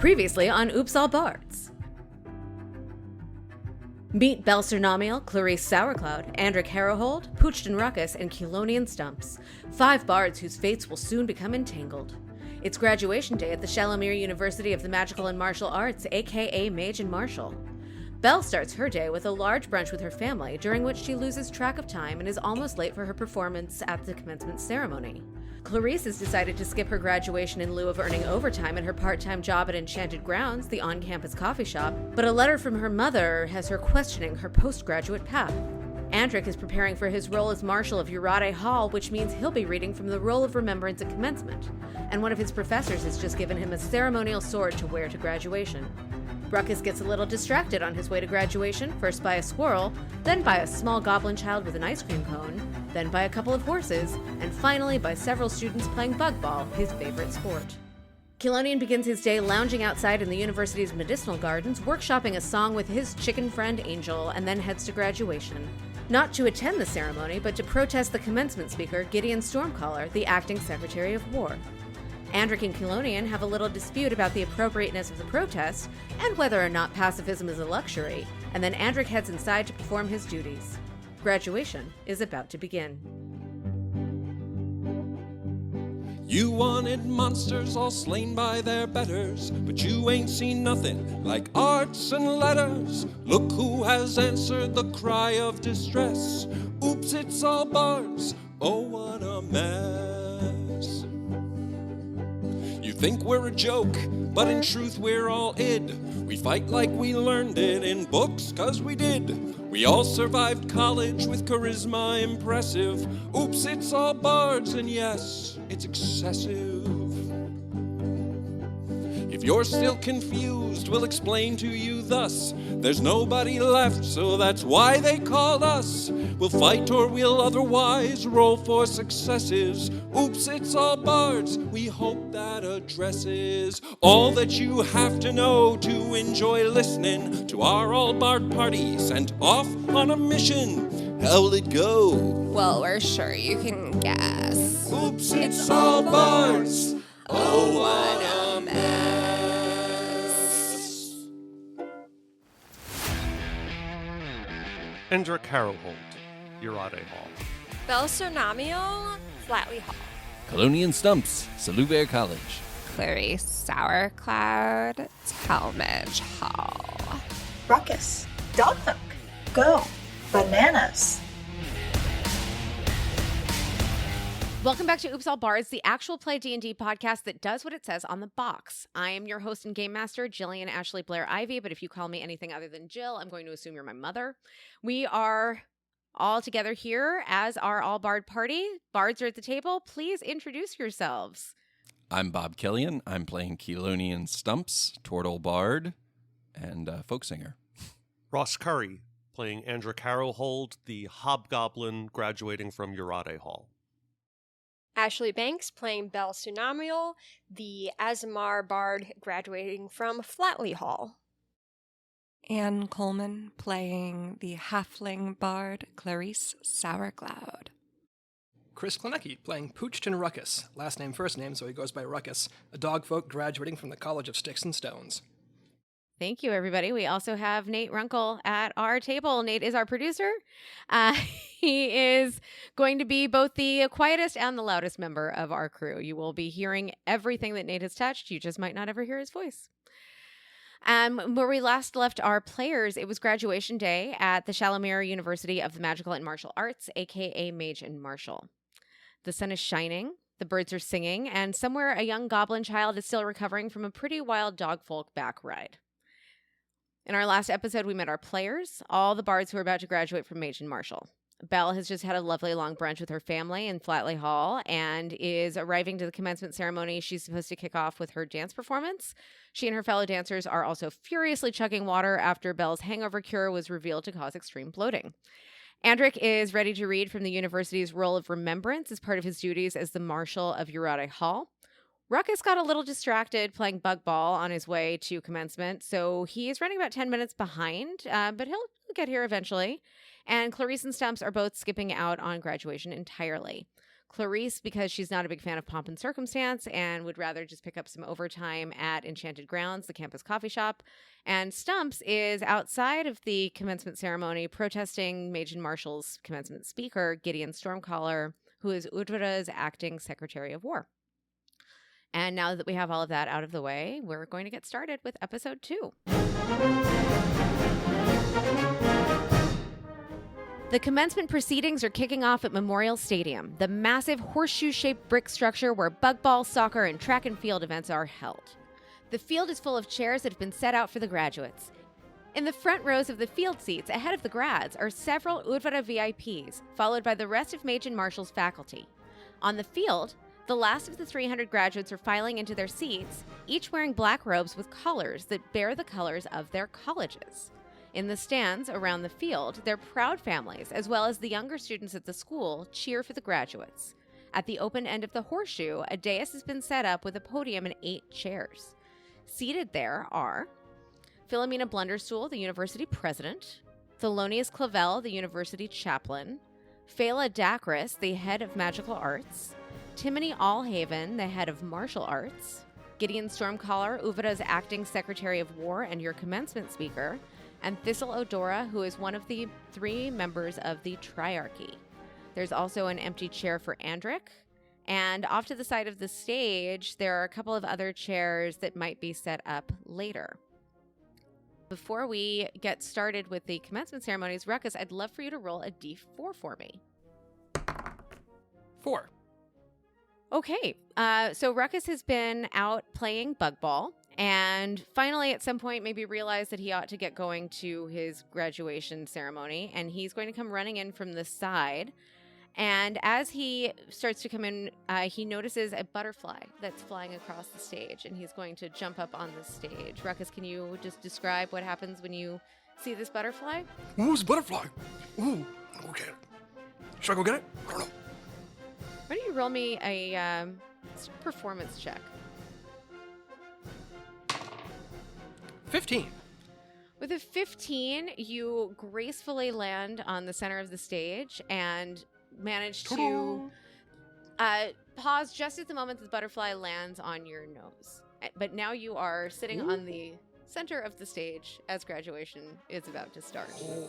Previously on Oops All Bards. Meet Belle Cernomiel, Clarice Sauercloud, Andric Harrowhold, Poochton Ruckus, and Kelonian Stumps, 5 bards whose fates will soon become entangled. It's graduation day at the Shalamir University of the Magical and Martial Arts, aka Mage Martial. Belle starts her day with a large brunch with her family, during which she loses track of time and is almost late for her performance at the commencement ceremony. Clarice has decided to skip her graduation in lieu of earning overtime at her part-time job at Enchanted Grounds, the on-campus coffee shop, but a letter from her mother has her questioning her postgraduate path. Andric is preparing for his role as Marshal of Urvara Hall, which means he'll be reading from the Roll of Remembrance at Commencement, and one of his professors has just given him a ceremonial sword to wear to graduation. Ruckus gets a little distracted on his way to graduation, first by a squirrel, then by a small goblin child with an ice cream cone, then by a couple of horses, and finally by several students playing bug ball, his favorite sport. Kelonian begins his day lounging outside in the university's medicinal gardens, workshopping a song with his chicken friend Angel, and then heads to graduation. Not to attend the ceremony, but to protest the commencement speaker, Gideon Stormcaller, the acting Secretary of War. Andric and Kelonian have a little dispute about the appropriateness of the protest and whether or not pacifism is a luxury, and then Andric heads inside to perform his duties. Graduation is about to begin. You wanted monsters all slain by their betters, but you ain't seen nothing like arts and letters. Look who has answered the cry of distress. Oops, it's all bards. Oh, what a mess. You think we're a joke, but in truth we're all id. We fight like we learned it in books, 'cause we did. We all survived college with charisma impressive. Oops, it's all bards, and yes, it's excessive. If you're still confused, we'll explain to you thus. There's nobody left, so that's why they called us. We'll fight or we'll otherwise roll for successes. Oops, it's all bards. We hope that addresses all that you have to know to enjoy listening to our all bard party sent off on a mission. How'll it go? Well, we're sure you can guess. Oops, it's all bards. Oh, what a mess. Andric Harrowhold, Urvara Hall. Belle Cernomiel, Flatley Hall. Kelonian Stumps, Saluver College. Clarice Sauercloud, Talmadge Hall. Ruckus, Doghook, Go, Bananas. Welcome back to Oops All Bards, the actual play D&D podcast that does what it says on the box. I am your host and game master, Jillian Ashley Blair Ivy, but if you call me anything other than Jill, I'm going to assume you're my mother. We are all together here as our all bard party. Bards are at the table. Please introduce yourselves. I'm Bob Killian. I'm playing Kelonian Stumps, Tortle Bard, and folk singer. Ross Curry, playing Andric Harrowhold, the hobgoblin graduating from Urvara Hall. Ashley Banks playing Belle Cernomiel, the Azamar Bard graduating from Flatley Hall. Anne Coleman playing the halfling bard Clarice Sauercloud. Chris Klinecki playing Poochton Ruckus, last name first name so he goes by Ruckus, a dog folk graduating from the College of Sticks and Stones. Thank you, everybody. We also have Nate Runkle at our table. Nate is our producer. He is going to be both the quietest and the loudest member of our crew. You will be hearing everything that Nate has touched. You just might not ever hear his voice. Where we last left our players, it was graduation day at the Shalamir University of the Magical and Martial Arts, aka Mage Martial. The sun is shining, the birds are singing, and somewhere a young goblin child is still recovering from a pretty wild dogfolk back ride. In our last episode, we met our players, all the bards who are about to graduate from Mage Martial. Belle has just had a lovely long brunch with her family in Flatley Hall and is arriving to the commencement ceremony she's supposed to kick off with her dance performance. She and her fellow dancers are also furiously chugging water after Belle's hangover cure was revealed to cause extreme bloating. Andric is ready to read from the university's Roll of Remembrance as part of his duties as the Marshal of Urvara Hall. Ruckus got a little distracted playing bug ball on his way to commencement, so he's running about 10 minutes behind, but he'll get here eventually. And Clarice and Stumps are both skipping out on graduation entirely. Clarice, because she's not a big fan of pomp and circumstance and would rather just pick up some overtime at Enchanted Grounds, the campus coffee shop. And Stumps is outside of the commencement ceremony protesting Mage Martial's commencement speaker, Gideon Stormcaller, who is Urvara's acting Secretary of War. And now that we have all of that out of the way, we're going to get started with episode 2. The commencement proceedings are kicking off at Memorial Stadium, the massive horseshoe-shaped brick structure where bugball, soccer, and track and field events are held. The field is full of chairs that have been set out for the graduates. In the front rows of the field seats, ahead of the grads, are several Urvara VIPs, followed by the rest of Mage Martial's faculty. On the field, the last of the 300 graduates are filing into their seats, each wearing black robes with collars that bear the colors of their colleges. In the stands around the field, their proud families, as well as the younger students at the school, cheer for the graduates. At the open end of the horseshoe, a dais has been set up with a podium and 8 chairs. Seated there are Philomena Blunderstool, the university president, Thelonious Clavel, the university chaplain, Phala Dacris, the head of magical arts, Timony Allhaven, the head of martial arts, Gideon Stormcaller, Urvara's acting secretary of war and your commencement speaker, and Thistle Odora, who is one of the 3 members of the Triarchy. There's also an empty chair for Andric, and off to the side of the stage, there are a couple of other chairs that might be set up later. Before we get started with the commencement ceremonies, Ruckus, I'd love for you to roll a d4 for me. 4. Okay, so Ruckus has been out playing bug ball, and finally at some point maybe realized that he ought to get going to his graduation ceremony, and he's going to come running in from the side. And as he starts to come in, he notices a butterfly that's flying across the stage, and he's going to jump up on the stage. Ruckus, can you just describe what happens when you see this butterfly? Ooh, it's a butterfly. Ooh, okay. Should I go get it? I don't know. Why don't you roll me a performance check? 15. With a 15, you gracefully land on the center of the stage and manage to pause just at the moment that the butterfly lands on your nose. But now you are sitting on the center of the stage as graduation is about to start. Oh.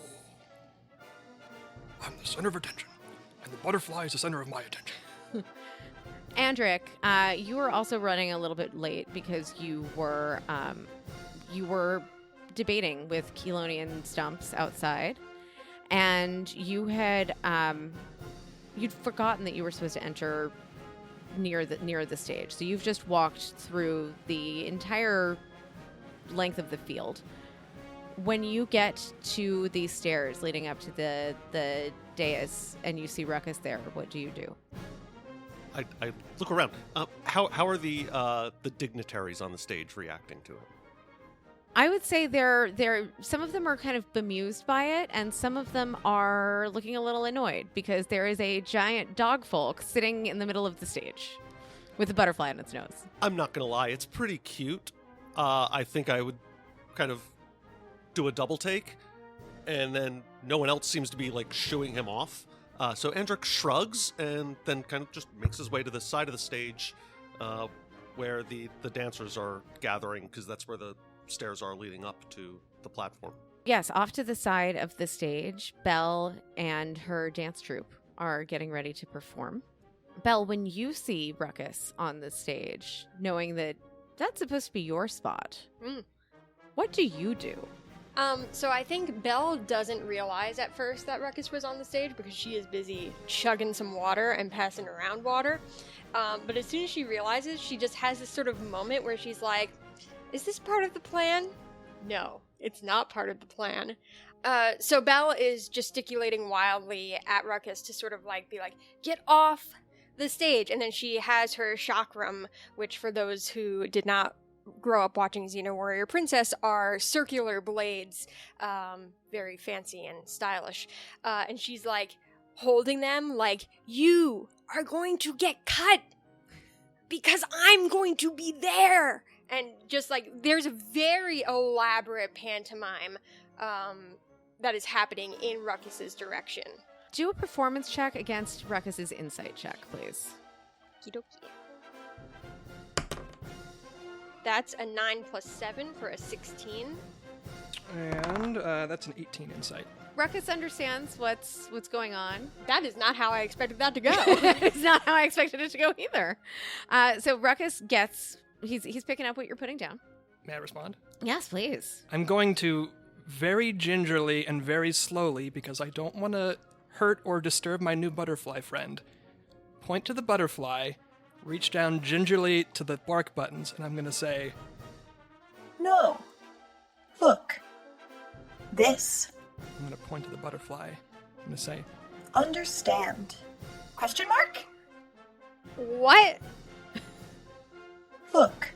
I'm the center of attention, and the butterfly is the center of my attention. Andric, you were also running a little bit late because you were debating with Keylonian Stumps outside, and you had you'd forgotten that you were supposed to enter near the stage. So you've just walked through the entire length of the field. When you get to the stairs leading up to the dais and you see Ruckus there, what do you do? I look around. How are the dignitaries on the stage reacting to it? I would say they're some of them are kind of bemused by it, and some of them are looking a little annoyed because there is a giant dog folk sitting in the middle of the stage with a butterfly on its nose. I'm not gonna lie, it's pretty cute. I think I would kind of do a double take, and then no one else seems to be like shooing him off. So Andric shrugs and then kind of just makes his way to the side of the stage where the dancers are gathering, because that's where the stairs are leading up to the platform. Yes, off to the side of the stage, Belle and her dance troupe are getting ready to perform. Belle, when you see Ruckus on the stage, knowing that that's supposed to be your spot, what do you do? So I think Belle doesn't realize at first that Ruckus was on the stage because she is busy chugging some water and passing around water. But as soon as she realizes, she just has this sort of moment where she's like, is this part of the plan? No, it's not part of the plan. So Belle is gesticulating wildly at Ruckus to sort of like be like, get off the stage. And then she has her chakram, which for those who did not grow up watching Xena Warrior Princess are circular blades, very fancy and stylish. And she's like holding them like, you are going to get cut because I'm going to be there. And just like, there's a very elaborate pantomime that is happening in Ruckus's direction. Do a performance check against Ruckus's insight check, please. Okie-dokie. That's a 9 plus 7 for a 16. And that's an 18 insight. Ruckus understands what's going on. That is not how I expected that to go. It's not how I expected it to go either. So Ruckus gets, he's picking up what you're putting down. May I respond? Yes, please. I'm going to very gingerly and very slowly, because I don't want to hurt or disturb my new butterfly friend, point to the butterfly, reach down gingerly to the bark buttons, and I'm going to say, No. Look. This. I'm going to point to the butterfly. I'm going to say, Understand. Question mark? What? Look.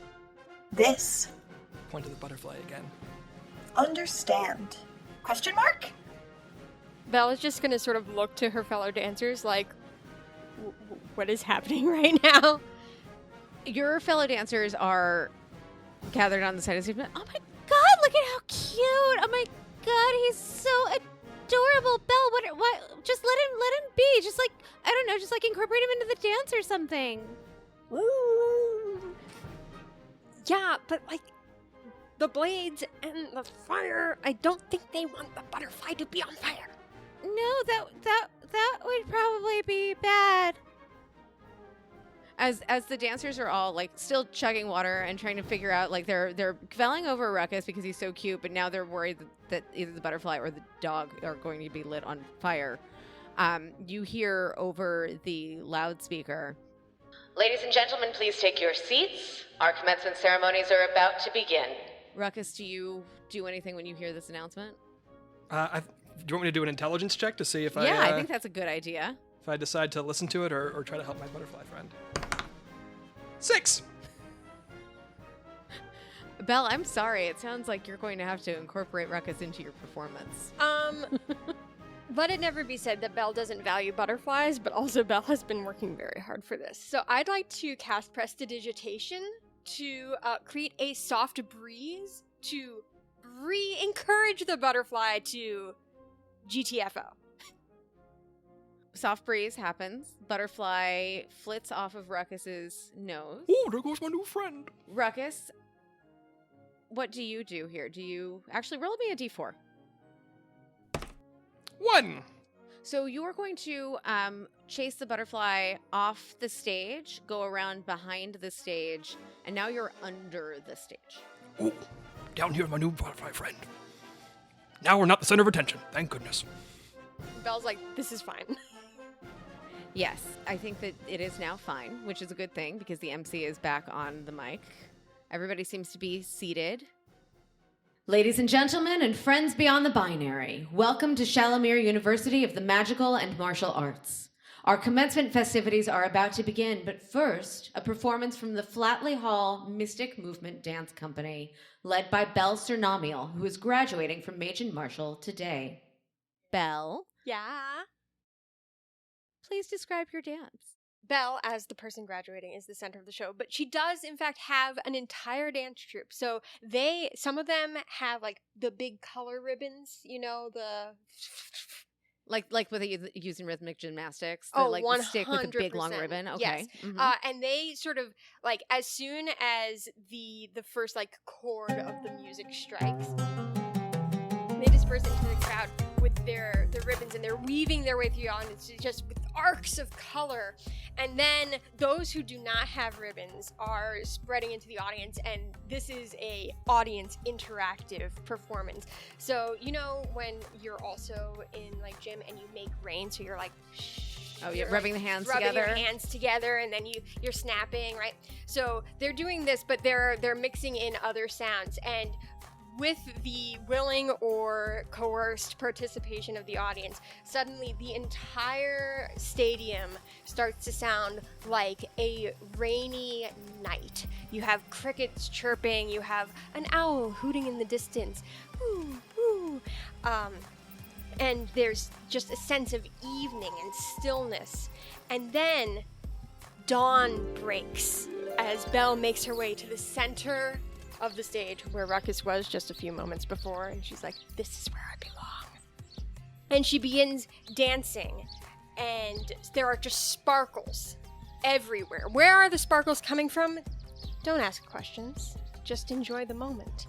This. point to the butterfly again. Understand. Question mark? Belle is just going to sort of look to her fellow dancers like, what is happening right now? Your fellow dancers are gathered on the side of the stage. Oh my god, look at how cute! Oh my god, he's so adorable. Belle, what? Just let him be. Just like, I don't know, just like incorporate him into the dance or something. Woo! Yeah, but like, the blades and the fire, I don't think they want the butterfly to be on fire. No, that would probably be bad. As the dancers are all like still chugging water and trying to figure out, like they're quelling over Ruckus because he's so cute, but now they're worried that either the butterfly or the dog are going to be lit on fire. You hear over the loudspeaker, "Ladies and gentlemen, please take your seats. Our commencement ceremonies are about to begin." Ruckus, do you do anything when you hear this announcement? Do you want me to do an intelligence check to see if I think that's a good idea. If I decide to listen to it or try to help my butterfly friend? 6! Belle, I'm sorry. It sounds like you're going to have to incorporate Ruckus into your performance. Let it never be said that Belle doesn't value butterflies, but also Belle has been working very hard for this. So I'd like to cast Prestidigitation to create a soft breeze to encourage the butterfly to GTFO. Soft breeze happens. Butterfly flits off of Ruckus's nose. Oh, there goes my new friend. Ruckus, what do you do here? Do you actually roll me a d4? 1! So you are going to chase the butterfly off the stage, go around behind the stage, and now you're under the stage. Oh, down here, my new butterfly friend. Now we're not the center of attention. Thank goodness. Belle's like, this is fine. Yes, I think that it is now fine, which is a good thing because the MC is back on the mic. Everybody seems to be seated. Ladies and gentlemen, and friends beyond the binary, welcome to Shalamir University of the Magical and Martial Arts. Our commencement festivities are about to begin, but first, a performance from the Flatley Hall Mystic Movement Dance Company, led by Belle se01ep02, who is graduating from Mage Martial today. Belle, Yeah? please describe your dance. Belle, as the person graduating, is the center of the show, but she does, in fact, have an entire dance troupe. So some of them have, like, the big color ribbons, you know, the... Like with using rhythmic gymnastics? Oh, like 100%. The stick with the big long ribbon? Okay. Yes. Mhm. And they sort of, like, as soon as the first, like, chord of the music strikes, they disperse into the crowd with their ribbons, and they're weaving their way through the audience just with arcs of color. And then those who do not have ribbons are spreading into the audience, and this is a audience interactive performance. So, you know, when you're also in, like, gym and you make rain, so you're like, oh, yeah, rubbing the hands rubbing together. your hands together, and then you're snapping, right? So they're doing this, but they're mixing in other sounds, and with the willing or coerced participation of the audience, suddenly the entire stadium starts to sound like a rainy night. You have crickets chirping, you have an owl hooting in the distance, woo, woo. And there's just a sense of evening and stillness. And then dawn breaks as Belle makes her way to the center of the stage where Ruckus was just a few moments before, and she's like, this is where I belong. And she begins dancing, and there are just sparkles everywhere. Where are the sparkles coming from? Don't ask questions. Just enjoy the moment.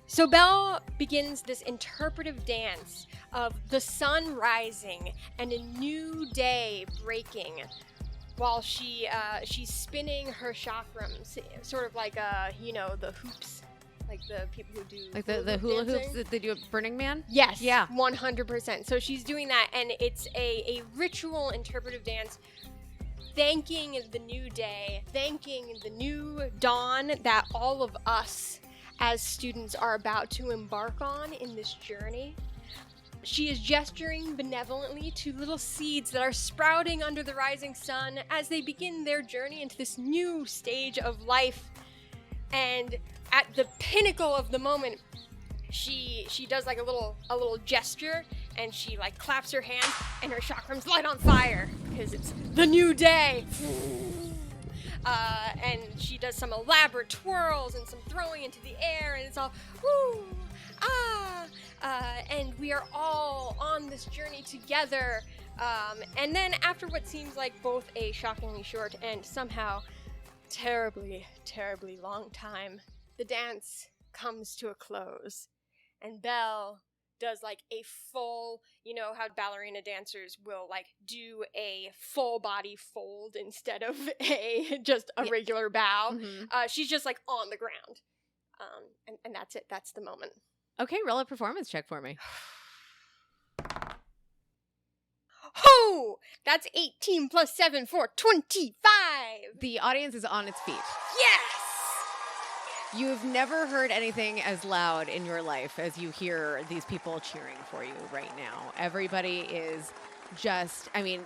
So Belle begins this interpretive dance of the sun rising and a new day breaking, while she's spinning her chakrams, sort of like the hoops, like the people who do Like the hula hoops dancing. that they do at Burning Man? Yes, Yeah. 100%. So she's doing that, and it's a ritual interpretive dance, thanking the new day, thanking the new dawn that all of us as students are about to embark on in this journey. She is gesturing benevolently to little seeds that are sprouting under the rising sun as they begin their journey into this new stage of life. And at the pinnacle of the moment, she does like a little gesture, and she like claps her hands, and her chakrams light on fire because it's the new day. And she does some elaborate twirls and some throwing into the air, and it's all woo, and we are all on this journey together. And then after what seems like both a shockingly short and somehow terribly, terribly long time, the dance comes to a close, and Belle does like a full, you know how ballerina dancers will like do a full body fold instead of just a regular bow. Mm-hmm. She's just like on the ground. And that's it. That's the moment. Okay, roll a performance check for me. Ho! That's 18 plus 7 for 25. The audience is on its feet. Yes! You've never heard anything as loud in your life as you hear these people cheering for you right now. Everybody is just, I mean,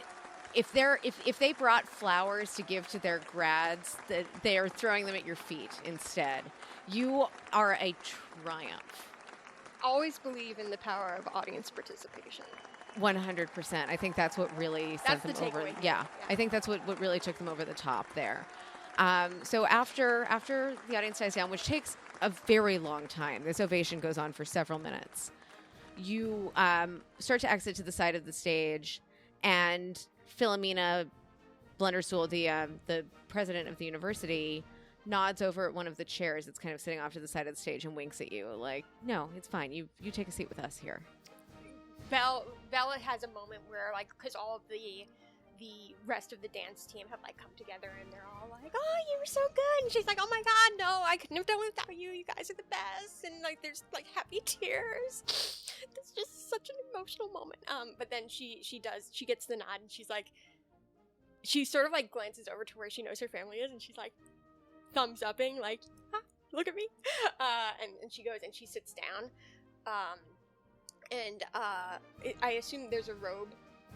if they brought flowers to give to their grads, that they are throwing them at your feet instead. You are a triumph. Always believe in the power of audience participation. 100%. I think that's what really sent them over. takeaway. Yeah, I think that's what really took them over the top there. So after the audience dies down, which takes a very long time, this ovation goes on for several minutes. You start to exit to the side of the stage, and Philomena Blunderstool, the president of the university, nods over at one of the chairs that's kind of sitting off to the side of the stage and winks at you like, "No, it's fine. You take a seat with us here." Bella has a moment where, like, because all of the rest of the dance team have like come together, and they're all like, "Oh, you were so good," and she's like, "Oh my god, no, I couldn't have done it without you. You guys are the best," and like there's like happy tears. It's just such an emotional moment. But then she gets the nod, and she's like, she sort of like glances over to where she knows her family is, and she's like thumbs upping, like, look at me. And she goes and she sits down. I assume there's a robe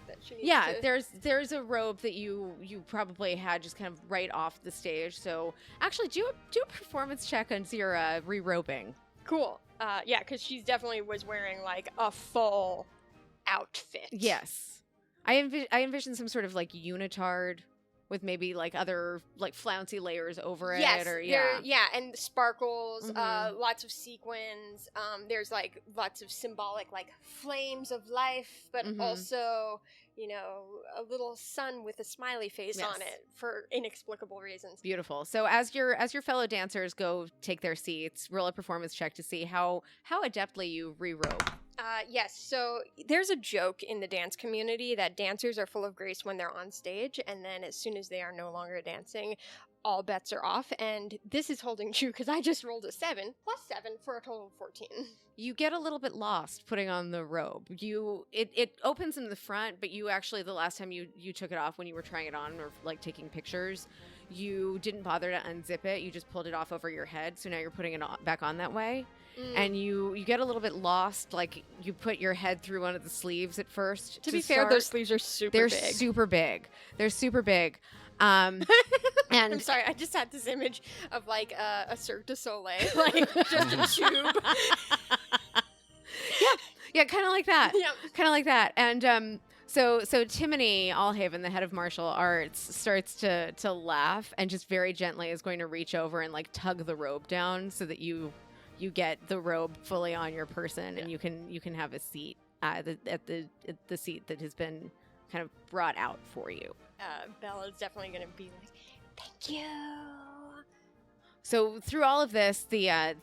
that she needs to... there's a robe that you probably had just kind of right off the stage. So actually, do a performance check on your re-robing. Cool. Yeah, because she's definitely was wearing like a full outfit. Yes, I envision some sort of like unitard with maybe like other like flouncy layers over it. Yes, or and sparkles, Mhm. lots of sequins. There's like lots of symbolic like flames of life, but Mhm. also, you know, a little sun with a smiley face Yes. on it for inexplicable reasons. Beautiful. So as your fellow dancers go take their seats, roll a performance check to see how adeptly you re-robe. Yes, so there's a joke in the dance community that dancers are full of grace when they're on stage, and then as soon as they are no longer dancing, all bets are off, and this is holding true because I just rolled a 7 plus 7 for a total of 14. You get a little bit lost putting on the robe. It opens in the front, but you actually, the last time you took it off when you were trying it on or like taking pictures, you didn't bother to unzip it. You just pulled it off over your head, so now you're putting it back on that way. And you get a little bit lost, like you put your head through one of the sleeves at first. To be fair, start. those sleeves are super They're big. super big. They're super big. And I'm sorry, I just had this image of like a Cirque du Soleil, like just a tube. yeah, kind of like that. Yeah. Kind of like that. And so Timony Allhaven, the head of martial arts, starts to laugh and just very gently is going to reach over and like tug the robe down so that you get the robe fully on your person and you can have a seat. at the seat that has been kind of brought out for you. Bella's definitely going to be like, thank you. So through all of this, the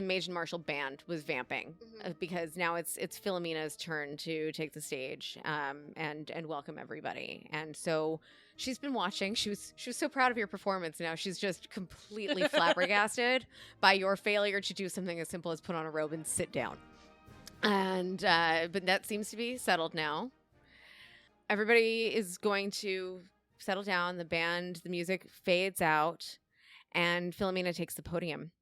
Mage Martial band was vamping because now it's Philomena's turn to take the stage and welcome everybody. And so she's been watching. She was so proud of your performance. Now she's just completely flabbergasted by your failure to do something as simple as put on a robe and sit down. And but that seems to be settled now. Everybody is going to settle down. The music fades out, and Philomena takes the podium.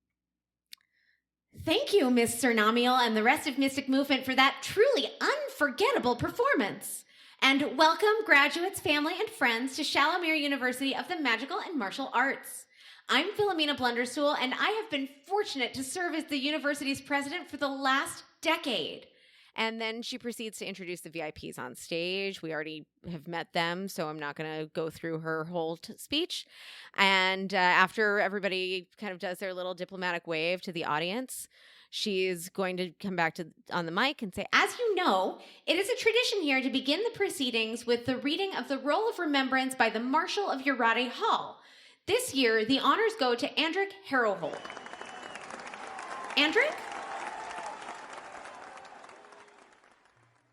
Thank you, Miss se01ep and the rest of Mystic Movement for that truly unforgettable performance. And welcome, graduates, family, and friends to Shalamir University of the Magical and Martial Arts. I'm Philomena Blunderstool, and I have been fortunate to serve as the university's president for the last decade. And then she proceeds to introduce the VIPs on stage. We already have met them, so I'm not going to go through her whole speech. And after everybody kind of does their little diplomatic wave to the audience, she's going to come back on the mic and say, as you know, it is a tradition here to begin the proceedings with the reading of the Roll of Remembrance by the Marshal of Urvara Hall. This year, the honors go to Andric Harrowhold. Andric?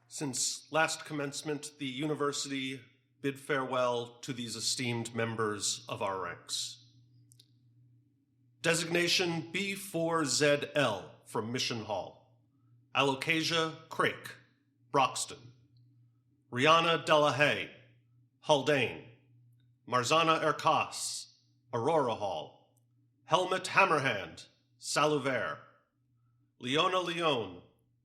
Since last commencement, the university bid farewell to these esteemed members of our ranks. Designation B4ZL from Mission Hall. Alocasia Crake, Broxton. Rihanna Delahaye, Haldane. Marzana Erkas, Aurora Hall. Helmut Hammerhand, Saluver. Leona Leone,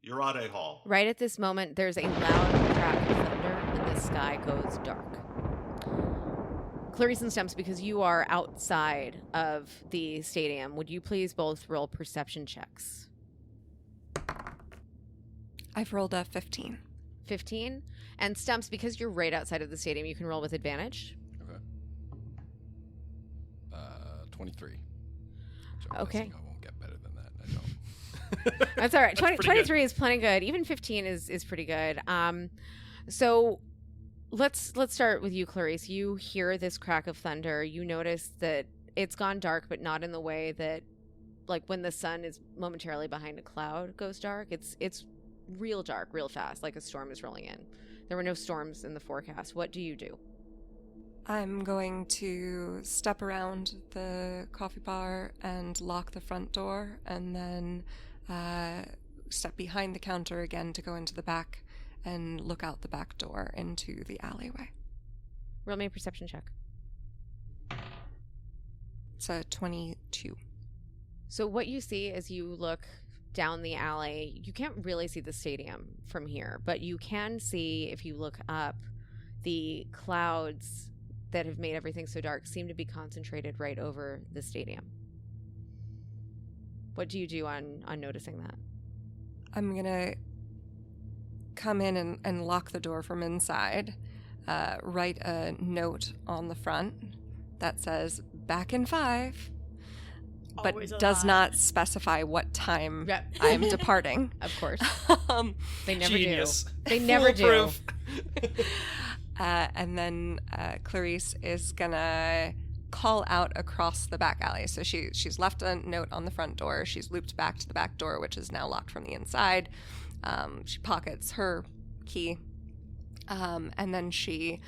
Urade Hall. right at this moment, there's a loud crack of thunder, and the sky goes dark. Clarice and Stumps, because you are outside of the stadium, would you please both roll perception checks? I've rolled a 15. 15? And Stumps, because you're right outside of the stadium, you can roll with advantage. Okay. 23. Which I'm Okay. guessing I won't get better than that. I don't. That's all right. 23 good. is plenty good. Even 15 is pretty good. So let's start with you, Clarice. You hear this crack of thunder. You notice that it's gone dark, but not in the way that, like, when the sun is momentarily behind a cloud goes dark. It's real dark, real fast, like a storm is rolling in. There were no storms in the forecast. What do you do? I'm going to step around the coffee bar and lock the front door, and then step behind the counter again to go into the back and look out the back door into the alleyway. Roll me a perception check. It's a 22. So what you see as you look down the alley, you can't really see the stadium from here, but you can see, if you look up, the clouds that have made everything so dark seem to be concentrated right over the stadium. What do you do on noticing that? I'm going to come in and lock the door from inside, write a note on the front that says, back in 5, but Always does alive. not specify what time Yep. I'm departing. Of course. Um, They never Genius. do. They never do. Foolproof. and then Clarice is gonna call out across the back alley. So she's left a note on the front door. She's looped back to the back door, which is now locked from the inside. She pockets her key, and then she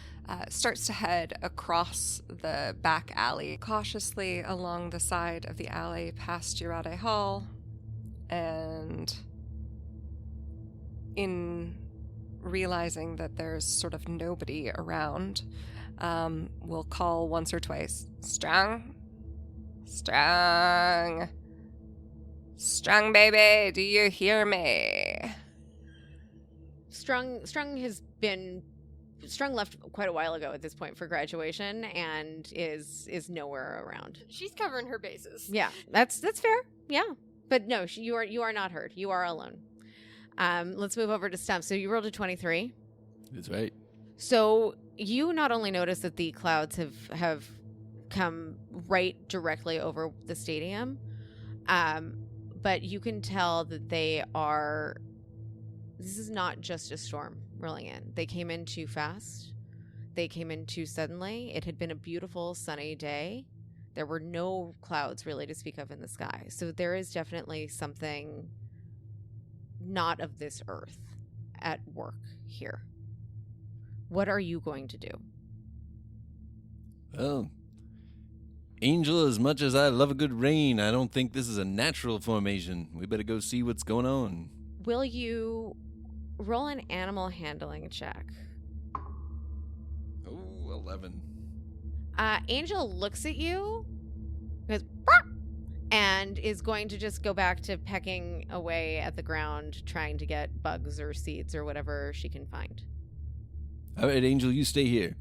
starts to head across the back alley, cautiously along the side of the alley past Urade Hall, and in realizing that there's sort of nobody around, we'll call once or twice, Strong, Strong, Strong baby, do you hear me? Strung left quite a while ago at this point for graduation and is nowhere around. She's covering her bases. Yeah, that's fair. Yeah, but no, you are not heard. You are alone. Let's move over to Stump. So you rolled a 23. That's right. So you not only notice that the clouds have come right directly over the stadium, but you can tell that they are This is not just a storm rolling in. They came in too fast. They came in too suddenly. It had been a beautiful sunny day. There were no clouds really to speak of in the sky. So there is definitely something not of this earth at work here. What are you going to do? Well, Angel, as much as I love a good rain, I don't think this is a natural formation. We better go see what's going on. Will you roll an animal handling check? Oh, 11. Angel looks at you, goes, "Bark," and is going to just go back to pecking away at the ground, trying to get bugs or seeds or whatever she can find. All right, Angel, you stay here.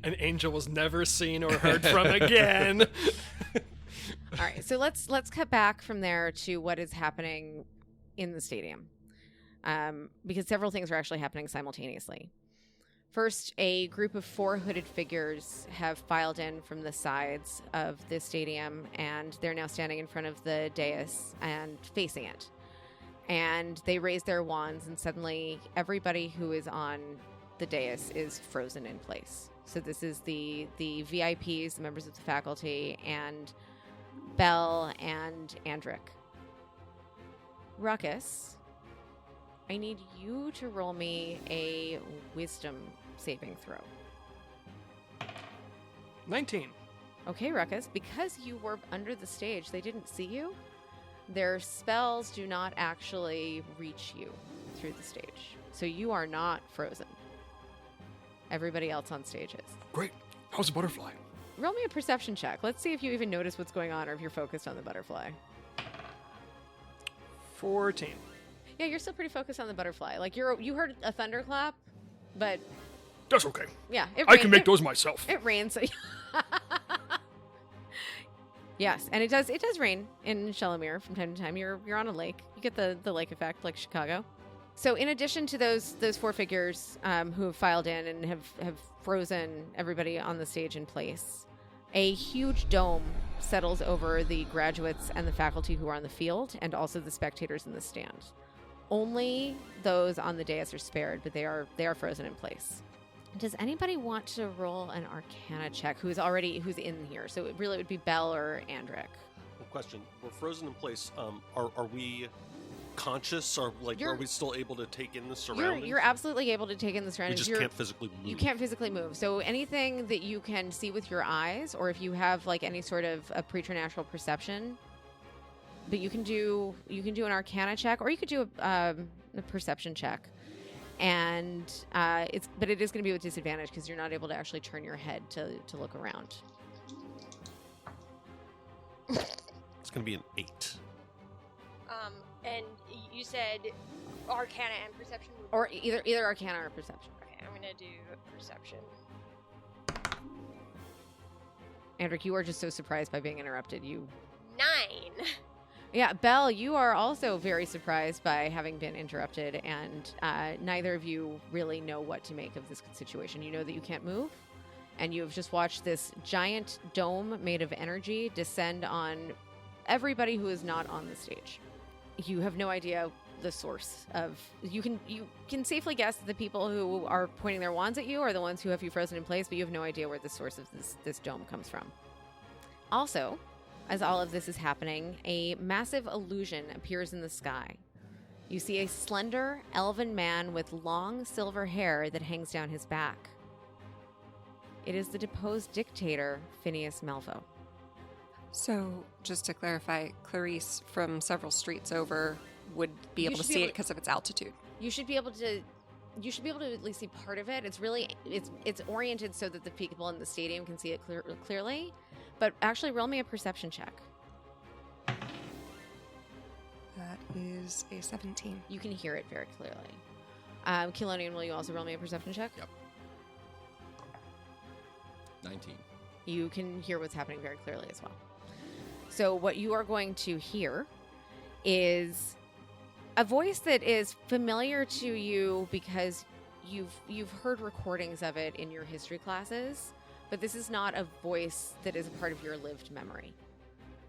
An angel was never seen or heard from again. All right, so let's cut back from there to what is happening in the stadium, because several things are actually happening simultaneously. First, a group of 4 hooded figures have filed in from the sides of the stadium, and they're now standing in front of the dais and facing it. And they raise their wands, and suddenly everybody who is on the dais is frozen in place. So this is the VIPs, the members of the faculty, and Belle and Andric. Ruckus, I need you to roll me a wisdom saving throw. 19. Okay, Ruckus, because you were under the stage, they didn't see you. Their spells do not actually reach you through the stage. So you are not frozen. Everybody else on stage is. Great. How's the butterfly? Roll me a perception check. Let's see if you even notice what's going on or if you're focused on the butterfly. 14. Yeah, you're still pretty focused on the butterfly. Like you heard a thunderclap, but That's okay. yeah, I can make those myself. It rains. So yes, and it does rain in Shellamere from time to time. You're on a lake. You get the lake effect like Chicago. So in addition to those 4 figures who have filed in and have frozen everybody on the stage in place, a huge dome settles over the graduates and the faculty who are on the field, and also the spectators in the stand. Only those on the dais are spared, but they are frozen in place. Does anybody want to roll an Arcana check who's in here? So it really would be Belle or Andric. Well, question: we're frozen in place. Are we conscious? Are we still able to take in the surroundings? You're absolutely able to take in the surroundings. We just can't physically move. You can't physically move. So anything that you can see with your eyes, or if you have like any sort of a preternatural perception, but you can do an Arcana check, or you could do a perception check, and it is going to be with disadvantage because you're not able to actually turn your head to look around. It's going to be an 8. And you said Arcana and Perception? Or either Arcana or Perception. Okay, I'm gonna do Perception. Andric, you are just so surprised by being interrupted. 9! Yeah, Belle, you are also very surprised by having been interrupted, and neither of you really know what to make of this situation. You know that you can't move, and you have just watched this giant dome made of energy descend on everybody who is not on the stage. You have no idea the source of. You can safely guess that the people who are pointing their wands at you are the ones who have you frozen in place, but you have no idea where the source of this dome comes from. Also, as all of this is happening, a massive illusion appears in the sky. You see a slender, elven man with long silver hair that hangs down his back. It is the deposed dictator, Phineas Malveaux. So, just to clarify, Clarice from several streets over would be able to see it because of its altitude. You should be able to at least see part of it. It's oriented so that the people in the stadium can see it clearly. But actually, roll me a perception check. That is a 17. You can hear it very clearly. Keylonian, will you also roll me a perception check? Yep. 19. You can hear what's happening very clearly as well. So what you are going to hear is a voice that is familiar to you because you've heard recordings of it in your history classes, but this is not a voice that is a part of your lived memory.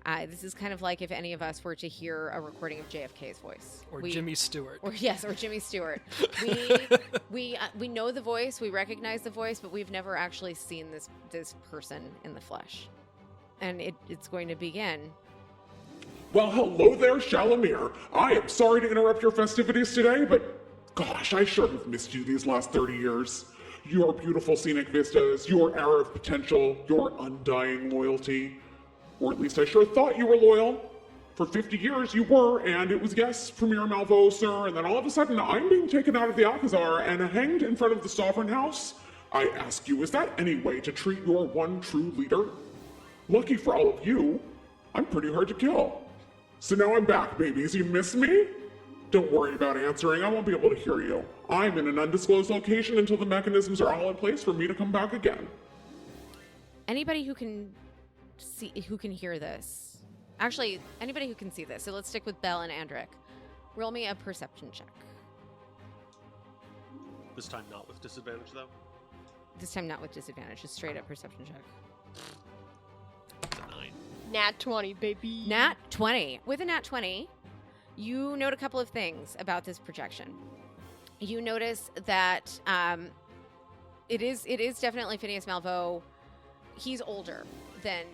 This is kind of like if any of us were to hear a recording of JFK's voice. Or Jimmy Stewart. Or Jimmy Stewart. We know the voice, we recognize the voice, but we've never actually seen this person in the flesh. And it's going to begin. Well, hello there, Shalamir. I am sorry to interrupt your festivities today, but gosh, I sure have missed you these last 30 years. Your beautiful scenic vistas, your era of potential, your undying loyalty. Or at least I sure thought you were loyal. For 50 years you were, and it was yes, Premier Malveaux, sir, and then all of a sudden I'm being taken out of the Alcazar and hanged in front of the Sovereign House. I ask you, is that any way to treat your one true leader? Lucky for all of you, I'm pretty hard to kill. So now I'm back, babies. You miss me? Don't worry about answering. I won't be able to hear you. I'm in an undisclosed location until the mechanisms are all in place for me to come back again. Anybody who can hear this. Actually, anybody who can see this. So let's stick with Belle and Andric. Roll me a perception check. This time not with disadvantage, though? This time not with disadvantage. Just straight up perception check. It's a 9. Nat 20, baby. Nat 20. With a nat 20, you note a couple of things about this projection. You notice that it is definitely Phineas Malveaux. He's older than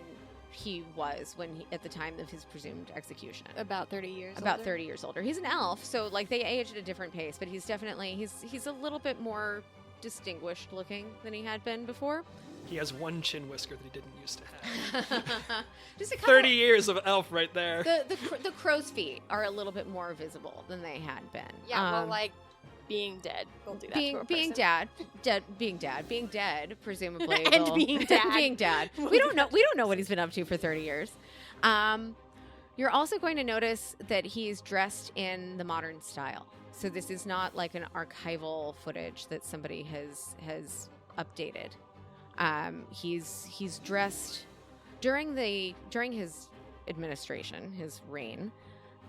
he was at the time of his presumed execution. About 30 years About older. 30 years older. He's an elf, so like they age at a different pace, but he's definitely he's a little bit more distinguished looking than he had been before. He has one chin whisker that he didn't used to have. Just a couple, 30 years of elf right there. The crow's feet are a little bit more visible than they had been. Yeah, well, like being dead. We'll do that to a being person. being dead, presumably. And will- being dad. being dad. We don't know what he's been up to for 30 years. You're also going to notice that he's dressed in the modern style. So this is not like an archival footage that somebody has updated. He's dressed during his administration, his reign.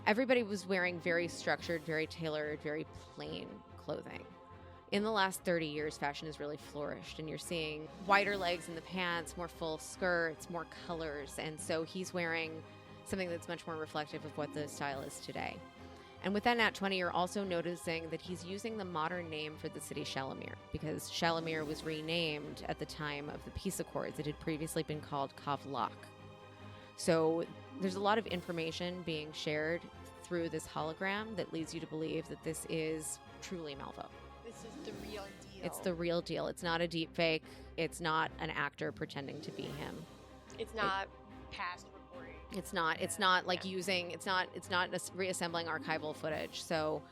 Everybody was wearing very structured, very tailored, very plain clothing. In the last 30 years, fashion has really flourished, and you're seeing wider legs in the pants, more full skirts, more colors, and so he's wearing something that's much more reflective of what the style is today. And with that nat 20, you're also noticing that he's using the modern name for the city Shalamir, because Shalamir was renamed at the time of the peace accords. It had previously been called Kavlak. So there's a lot of information being shared through this hologram that leads you to believe that this is truly Malveaux. This is the real deal. It's the real deal. It's not a deep fake. It's not an actor pretending to be him. It's not past recording. It's not like using, it's not reassembling archival footage. So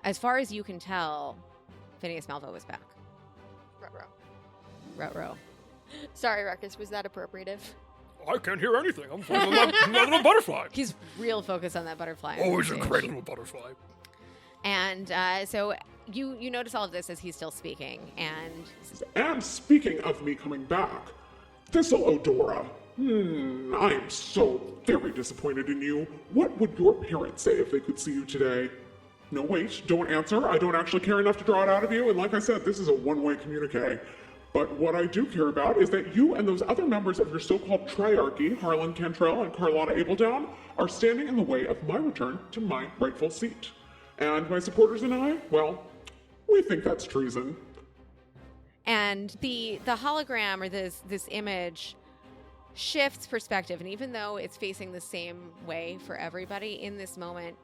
as far as you can tell, Phineas Malveaux is back. Ruh-roh. Sorry, Ruckus, was that appropriative? I can't hear anything. I'm my little butterfly. He's real focused on that butterfly. Always a great little butterfly. And so you notice all of this as he's still speaking. And speaking of me coming back, Thistle-Odora, I am so very disappointed in you. What would your parents say if they could see you today? No, wait, don't answer. I don't actually care enough to draw it out of you, and like I said, this is a one-way communique. But what I do care about is that you and those other members of your so-called triarchy, Harlan Cantrell and Carlotta Abeldown, are standing in the way of my return to my rightful seat. And my supporters and I, well, we think that's treason. And the hologram, or this image, shifts perspective, and even though it's facing the same way for everybody in this moment,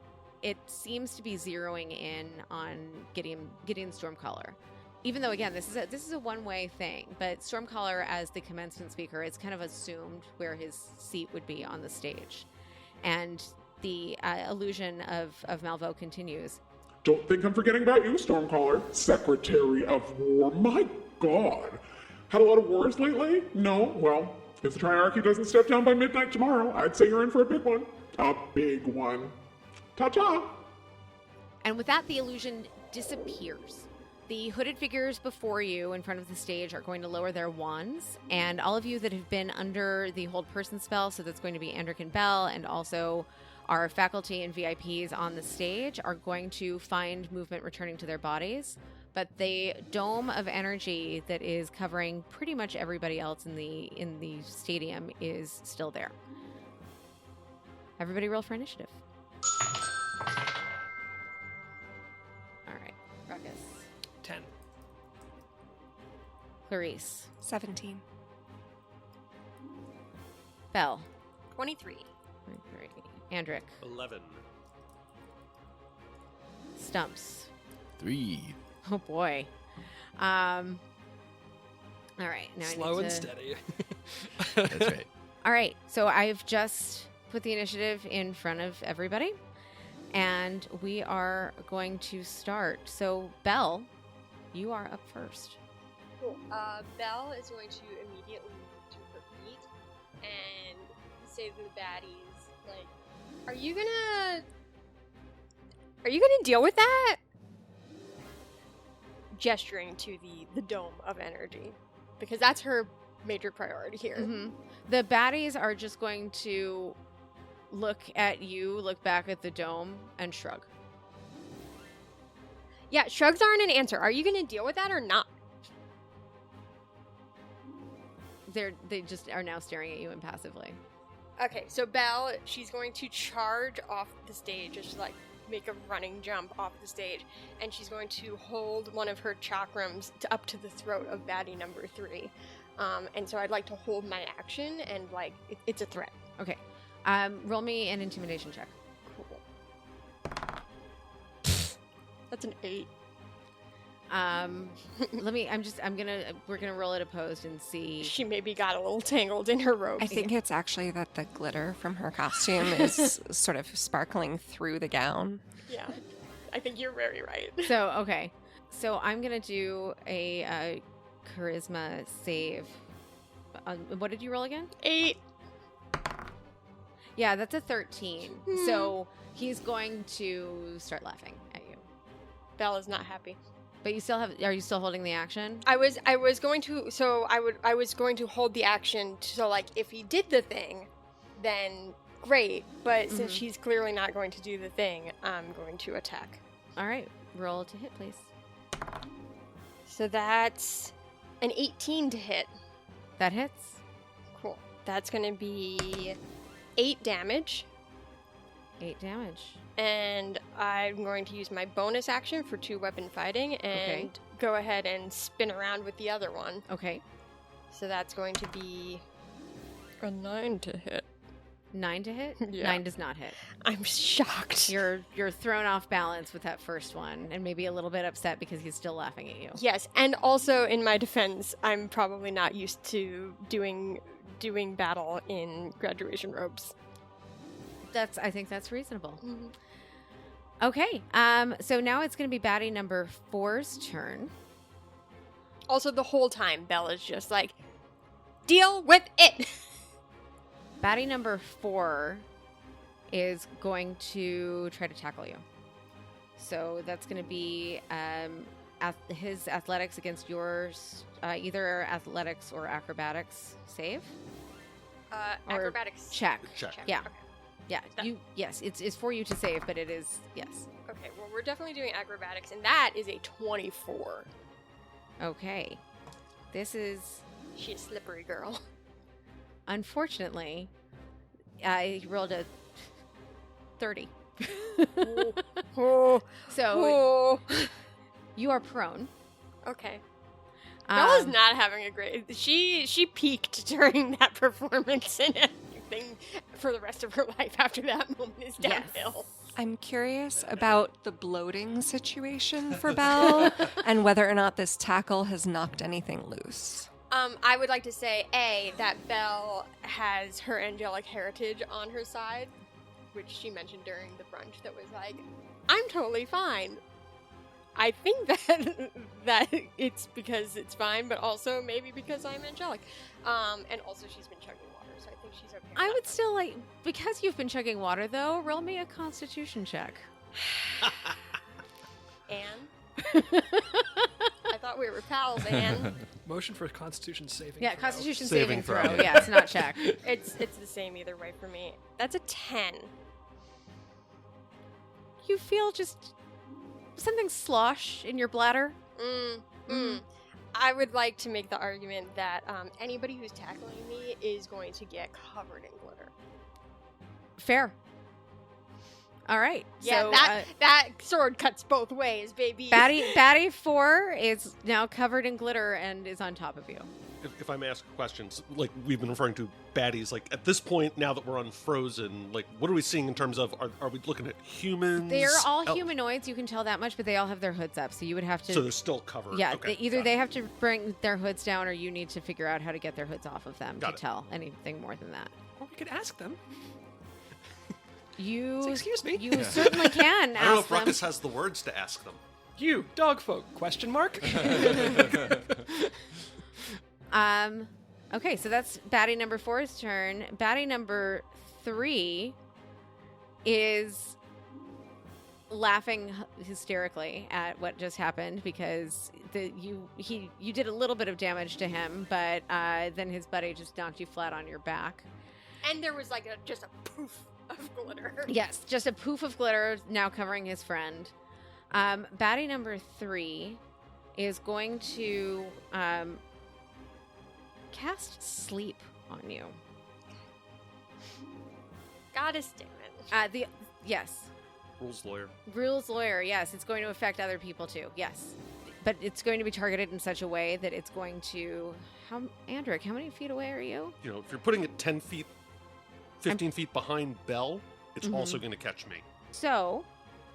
it seems to be zeroing in on Gideon Stormcaller. Even though, again, this is a one-way thing, but Stormcaller, as the commencement speaker, it's kind of assumed where his seat would be on the stage. And the illusion of Malveaux continues. Don't think I'm forgetting about you, Stormcaller. Secretary of War. My God. Had a lot of wars lately? No? Well, if the Triarchy doesn't step down by midnight tomorrow, I'd say you're in for a big one. A big one. Ta-ta! And with that, the illusion disappears. The hooded figures before you in front of the stage are going to lower their wands, and all of you that have been under the hold person spell, so that's going to be Andric and Belle, and also our faculty and VIPs on the stage, are going to find movement returning to their bodies. But the dome of energy that is covering pretty much everybody else in the stadium is still there. Everybody roll for initiative. All right. Ruckus. 10. Clarice. 17. Belle. 23. 23. Andric. 11. Stumps. 3. Oh boy. All right. Now Slow I need and to... steady. That's right. All right. So I've just put the initiative in front of everybody, and we are going to start. So Belle, you are up first. Cool. Belle is going to immediately move to her feet and say to the baddies, like, are you gonna deal with that? Gesturing to the dome of energy, because that's her major priority here. Mm-hmm. The baddies are just going to look at you, look back at the dome, and shrug. Yeah, shrugs aren't an answer. Are you gonna deal with that or not? They just are now staring at you impassively. Okay, so Belle, she's going to charge off the stage, just like make a running jump off the stage, and she's going to hold one of her chakrams up to the throat of baddie number 3. And so I'd like to hold my action, and like it's a threat. Okay. Roll me an intimidation check. Cool. That's an 8. We're gonna roll it opposed and see. She maybe got a little tangled in her robes. I think it's actually that the glitter from her costume is sort of sparkling through the gown. Yeah, I think you're very right. So, okay. So I'm gonna do a charisma save. What did you roll again? 8. Yeah, that's a 13. So he's going to start laughing at you. Belle is not happy. But you still have. Are you still holding the action? I was going to. So I was going to hold the action. So like, if he did the thing, then great. But since she's clearly not going to do the thing, I'm going to attack. All right, roll to hit, please. So that's an 18 to hit. That hits. Cool. That's going to be 8 damage. 8 damage. And I'm going to use my bonus action for 2-weapon fighting and go ahead and spin around with the other one. Okay. So that's going to be a 9 to hit. 9 to hit? Yeah. 9 does not hit. I'm shocked. You're thrown off balance with that first one, and maybe a little bit upset because he's still laughing at you. Yes, and also in my defense, I'm probably not used to doing battle in graduation robes. I think that's reasonable. Mm-hmm. Okay. So now it's going to be baddie number 4's turn. Also, the whole time, Bella's just like, deal with it. Baddie number 4 is going to try to tackle you. So that's going to be his athletics against yours, either athletics or acrobatics save. Or Acrobatics check. Yeah. Okay. Yeah. Yes, it's for you to save, but it is yes. Okay, well, we're definitely doing acrobatics, and that is a 24. Okay. This is She's a slippery girl. unfortunately I rolled a 30. Oh. So you are prone. Okay. Bella's not having a great. She peaked during that performance, and everything for the rest of her life after that moment is downhill. I'm curious about the bloating situation for Belle and whether or not this tackle has knocked anything loose. I would like to say, A, that Belle has her angelic heritage on her side, which she mentioned during the brunch that was like, I'm totally fine. I think that it's because it's fine, but also maybe because I'm angelic. And also she's been chugging water, so I think she's okay. I would still like, because you've been chugging water though, roll me a constitution check. Anne? I thought we were pals, Anne. Motion for Constitution saving. Yeah, throw. constitution Saving saving throw. throw. Yeah, it's not check. It's the same either way for me. That's a 10. You feel just something slosh in your bladder. I would like to make the argument that anybody who's tackling me is going to get covered in glitter. Fair. All right. Yeah, so, that sword cuts both ways, baby. Batty 4 is now covered in glitter and is on top of you. If I may ask questions, like we've been referring to baddies, like at this point, now that we're unfrozen, like what are we seeing in terms of, are we looking at humans? They're all humanoids, you can tell that much, but they all have their hoods up, so you would have to... So they're still covered. Yeah, okay, they have to bring their hoods down, or you need to figure out how to get their hoods off of them to tell anything more than that. Or we could ask them. You... So, excuse me? You certainly can ask I don't know if them. Ruckus has the words to ask them. You, dog folk, question mark? Okay, so that's baddie number 4's turn. Baddie number 3 is laughing hysterically at what just happened because you did a little bit of damage to him, but then his buddy just knocked you flat on your back. And there was like just a poof of glitter. Yes, just a poof of glitter now covering his friend. Baddie number 3 is going to cast sleep on you. Goddess damn it. Yes. Rules lawyer. Yes, it's going to affect other people too. Yes. But it's going to be targeted in such a way that it's going to... Andric, how many feet away are you? You know, if you're putting it 10 feet, 15 feet behind Belle, it's also going to catch me. So,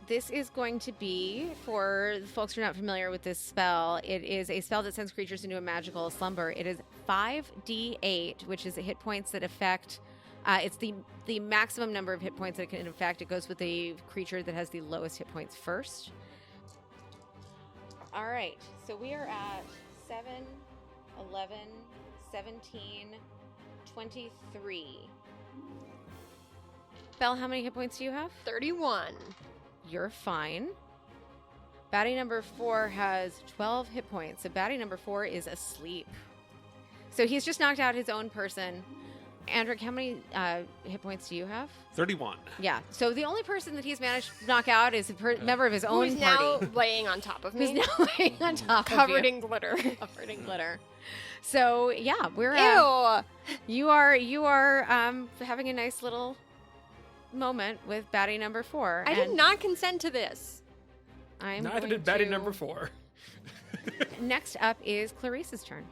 this is going to be, for the folks who are not familiar with this spell, it is a spell that sends creatures into a magical slumber. It is 5d8, which is hit points that affect... it's the maximum number of hit points that it can affect. It goes with the creature that has the lowest hit points first. All right, so we are at 7, 11, 17, 23. Belle, how many hit points do you have? 31. You're fine. Baddie number 4 has 12 hit points. So baddie number 4 is asleep. So he's just knocked out his own person. Andric, how many hit points do you have? 31. Yeah. So the only person that he's managed to knock out is a member of his own Who's party. now laying on top of me. Who's now laying on top Covered of you. in glitter. Covered in glitter. So yeah, we're Ew. you are having a nice little moment with baddie number 4. I did not consent to this. Neither did baddie number 4. Next up is Clarice's turn.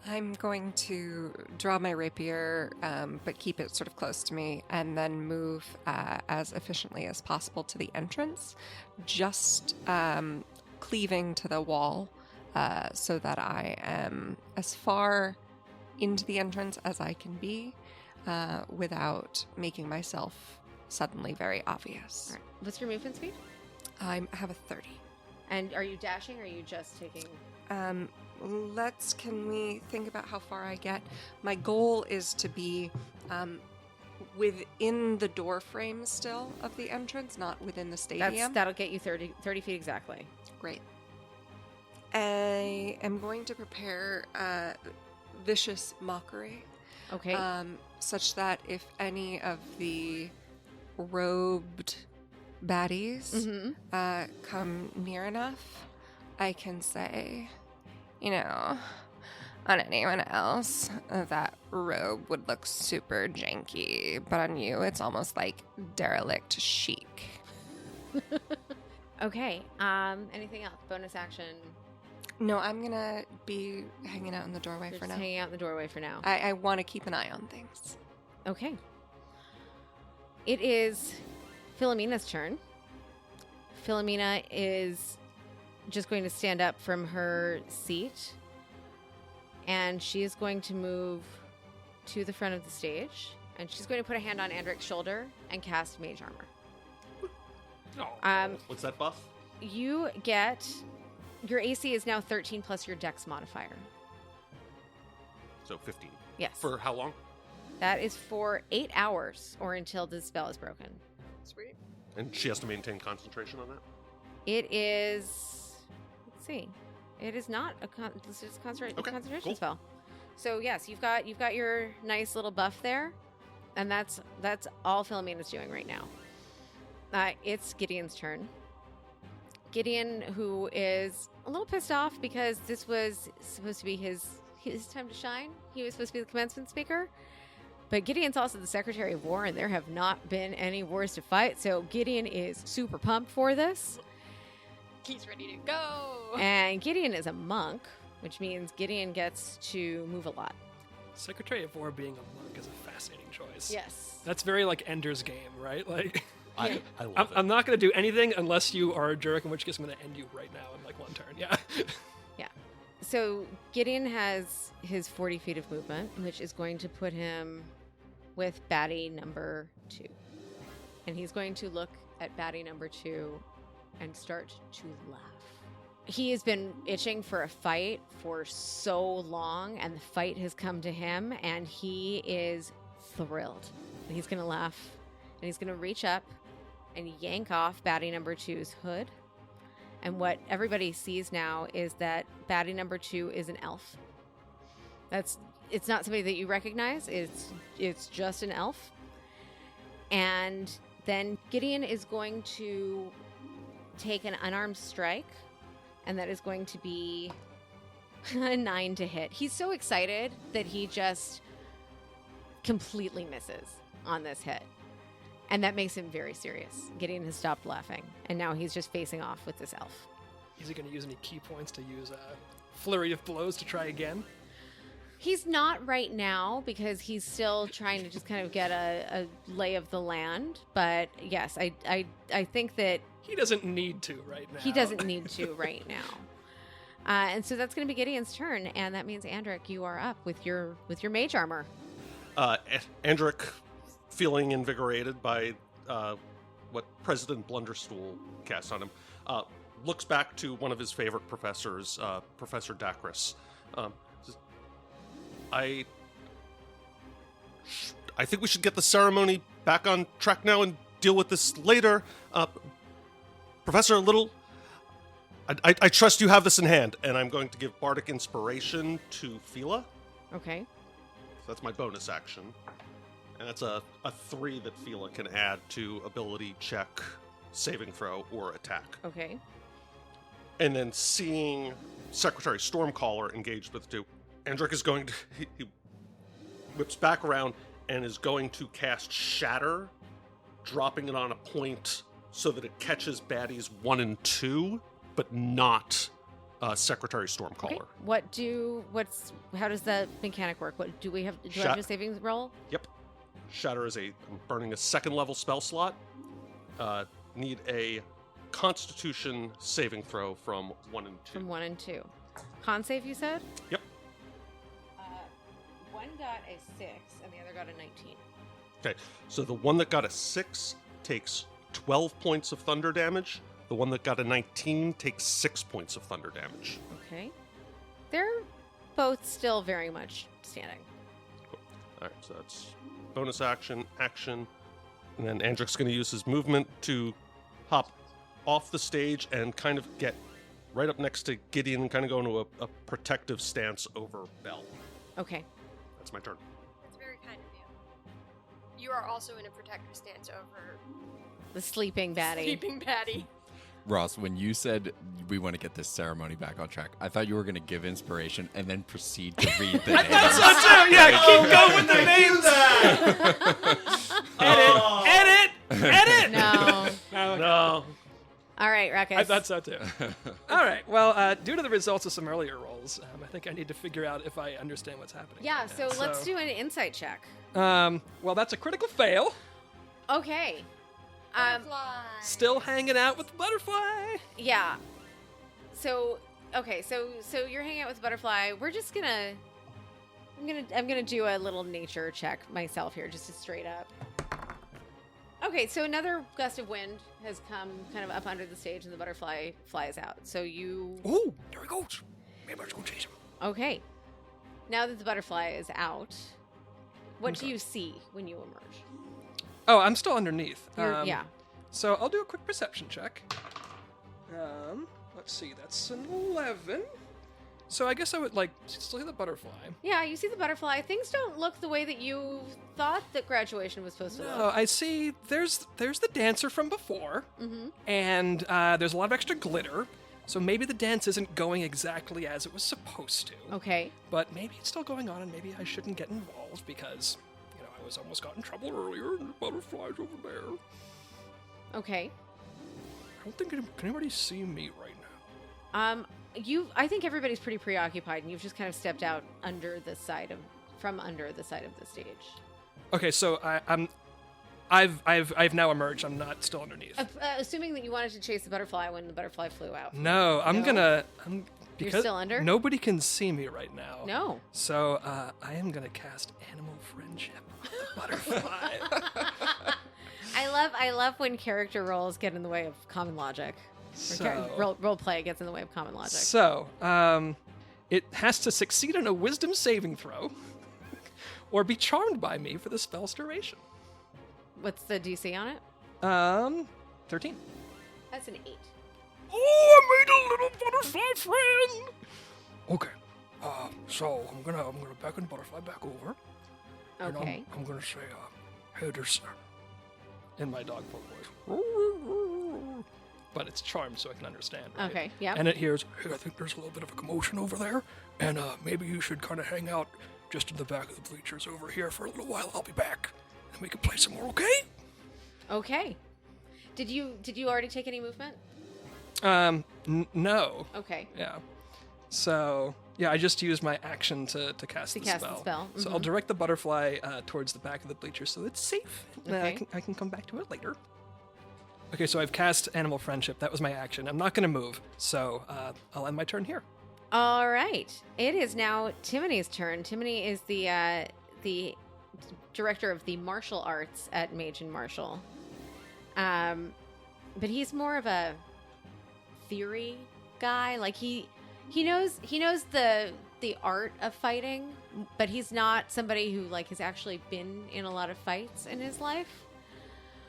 I'm going to draw my rapier, but keep it sort of close to me, and then move as efficiently as possible to the entrance, just cleaving to the wall so that I am as far into the entrance as I can be without making myself suddenly very obvious. All right. What's your movement speed? I have a 30. And are you dashing or are you just taking... Can we think about how far I get? My goal is to be within the door frame still of the entrance, not within the stadium. That'll get you 30 feet exactly. Great. I am going to prepare vicious mockery. Okay. Such that if any of the robed baddies come near enough, I can say, you know, on anyone else, that robe would look super janky, but on you, it's almost like derelict chic. Okay. Anything else? Bonus action? No, I'm gonna be hanging out in the doorway You're for just now. hanging out in the doorway for now. I want to keep an eye on things. Okay. It is Philomena's turn. Philomena is just going to stand up from her seat, and she is going to move to the front of the stage, and she's going to put a hand on Andric's shoulder and cast Mage Armor. What's that buff? You get... Your AC is now 13 plus your Dex modifier. So 15. Yes. For how long? That is for 8 hours or until the spell is broken. Sweet. And she has to maintain concentration on that? It is... Let's see. It is not a this is concentration spell. So yes, you've got your nice little buff there, and that's all Philomena's doing right now. It's Gideon's turn. Gideon, who is a little pissed off because this was supposed to be his time to shine. He was supposed to be the commencement speaker, But Gideon's also the Secretary of War, and there have not been any wars to fight, so Gideon is super pumped for this. He's ready to go. And Gideon is a monk, which means Gideon gets to move a lot. Secretary of War being a monk is a fascinating choice. Yes. That's very like Ender's Game, right? Like, I love it. I'm not going to do anything unless you are a jerk, in which case I'm going to end you right now in like one turn. Yeah. Yeah. So Gideon has his 40 feet of movement, which is going to put him with baddie number 2. And he's going to look at baddie number 2 and start to laugh. He has been itching for a fight for so long, and the fight has come to him, and he is thrilled. And he's going to laugh, and he's going to reach up and yank off baddie number 2's hood. And what everybody sees now is that baddie number 2 is an elf. It's not somebody that you recognize. It's just an elf. And then Gideon is going to take an unarmed strike, and that is going to be a 9 to hit. He's so excited that he just completely misses on this hit. And that makes him very serious. Gideon has stopped laughing, and now he's just facing off with this elf. Is he going to use any key points to use a flurry of blows to try again? He's not right now because he's still trying to just kind of get a lay of the land. But yes, I think that he doesn't need to right now. He doesn't need to right now. And so that's going to be Gideon's turn, and that means Andric, you are up with your mage armor. Andric, feeling invigorated by what President Blunderstool cast on him, looks back to one of his favorite professors, Professor Dacris. Says, I think we should get the ceremony back on track now and deal with this later. Professor Little, I trust you have this in hand, and I'm going to give Bardic Inspiration to Fila. Okay. So that's my bonus action. And that's a 3 that Fila can add to ability check, saving throw, or attack. Okay. And then seeing Secretary Stormcaller engaged with 2, Andric is going to... He whips back around and is going to cast Shatter, dropping it on a point so that it catches baddies 1 and 2, but not Secretary Stormcaller. Okay. How does that mechanic work? What do we have? Do I have a savings roll? Yep. Shatter is I'm burning a 2nd level spell slot. Need a Constitution saving throw from 1 and 2. From 1 and 2. Con save, you said? Yep. One got a 6 and the other got a 19. Okay, so the one that got a 6 takes 12 points of thunder damage. The one that got a 19 takes 6 points of thunder damage. Okay. They're both still very much standing. Cool. All right, so that's bonus action, and then Andric's going to use his movement to hop off the stage and kind of get right up next to Gideon and kind of go into a protective stance over Belle. Okay. That's my turn. That's very kind of you. You are also in a protective stance over The sleeping baddie. sleeping baddie. Ross, when you said we want to get this ceremony back on track, I thought you were going to give inspiration and then proceed to read the names. That's so true. Yeah, keep going with the names. Edit. No. No. All right, Ruckus. I thought so too. All right. Well, due to the results of some earlier rolls, I think I need to figure out if I understand what's happening. Yeah, right so now. let's do an insight check. Well, that's a critical fail. Okay. Still hanging out with the butterfly. Yeah. So, okay, so you're hanging out with the butterfly. We're just gonna... I'm gonna do a little nature check myself here, just to straight up. Okay, so another gust of wind has come kind of up under the stage, and the butterfly flies out. So you... Ooh, there he goes. Maybe I should go chase him. Okay. Now that the butterfly is out, what do you see when you emerge? Oh, I'm still underneath. Yeah. So I'll do a quick perception check. Let's see, that's an 11. So I guess I would still see the butterfly. Yeah, you see the butterfly. Things don't look the way that you thought that graduation was supposed to look. No, I see. There's the dancer from before, and there's a lot of extra glitter. So maybe the dance isn't going exactly as it was supposed to. Okay. But maybe it's still going on, and maybe I shouldn't get involved because, I was almost got in trouble earlier, and the butterfly's over there. Okay. I don't think can anybody see me right now? I think everybody's pretty preoccupied, and you've just kind of stepped out from under the side of the stage. Okay, so I've now emerged. I'm not still underneath. Assuming that you wanted to chase the butterfly when the butterfly flew out. No, because You're still under? Nobody can see me right now. No. So I am gonna cast Animal Friendship on the butterfly. I love when character roles get in the way of common logic. Role play gets in the way of common logic. So, it has to succeed in a wisdom saving throw or be charmed by me for the spell's duration. What's the DC on it? 13. That's an 8. Oh, I made a little butterfly friend! Okay, so I'm gonna beckon the butterfly back over. Okay. And I'm gonna say, hey there, sir. In my dog voice. But it's charmed so I can understand. Right? Okay, yeah. And it hears, hey, I think there's a little bit of a commotion over there, and maybe you should kind of hang out just in the back of the bleachers over here for a little while. I'll be back, and we can play some more, okay? Okay. Did you already take any movement? No. Okay. Yeah. So, yeah, I just used my action to cast the spell. Mm-hmm. So I'll direct the butterfly towards the back of the bleachers so it's safe. Okay. I can come back to it later. Okay, so I've cast Animal Friendship. That was my action. I'm not going to move, so I'll end my turn here. All right. It is now Timony's turn. Timony is the director of the martial arts at Mage Martial. But he's more of a theory guy. Like he knows the art of fighting, but he's not somebody who like has actually been in a lot of fights in his life.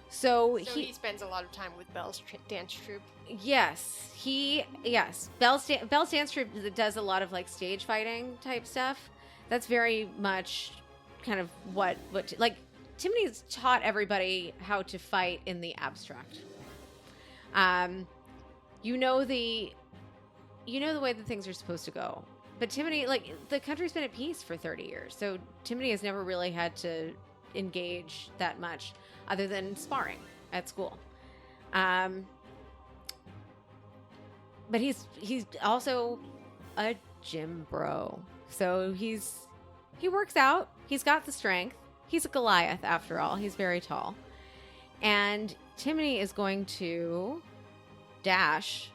So he spends a lot of time with Belle's dance troupe. Yes. Belle's dance troupe does a lot of like stage fighting type stuff. That's very much kind of what like Timony's taught everybody how to fight in the abstract. You know the way that things are supposed to go. But Timony, like, the country's been at peace for 30 years. So Timony has never really had to engage that much other than sparring at school. But he's also a gym bro. So he works out. He's got the strength. He's a Goliath after all. He's very tall. And Timony is going to dash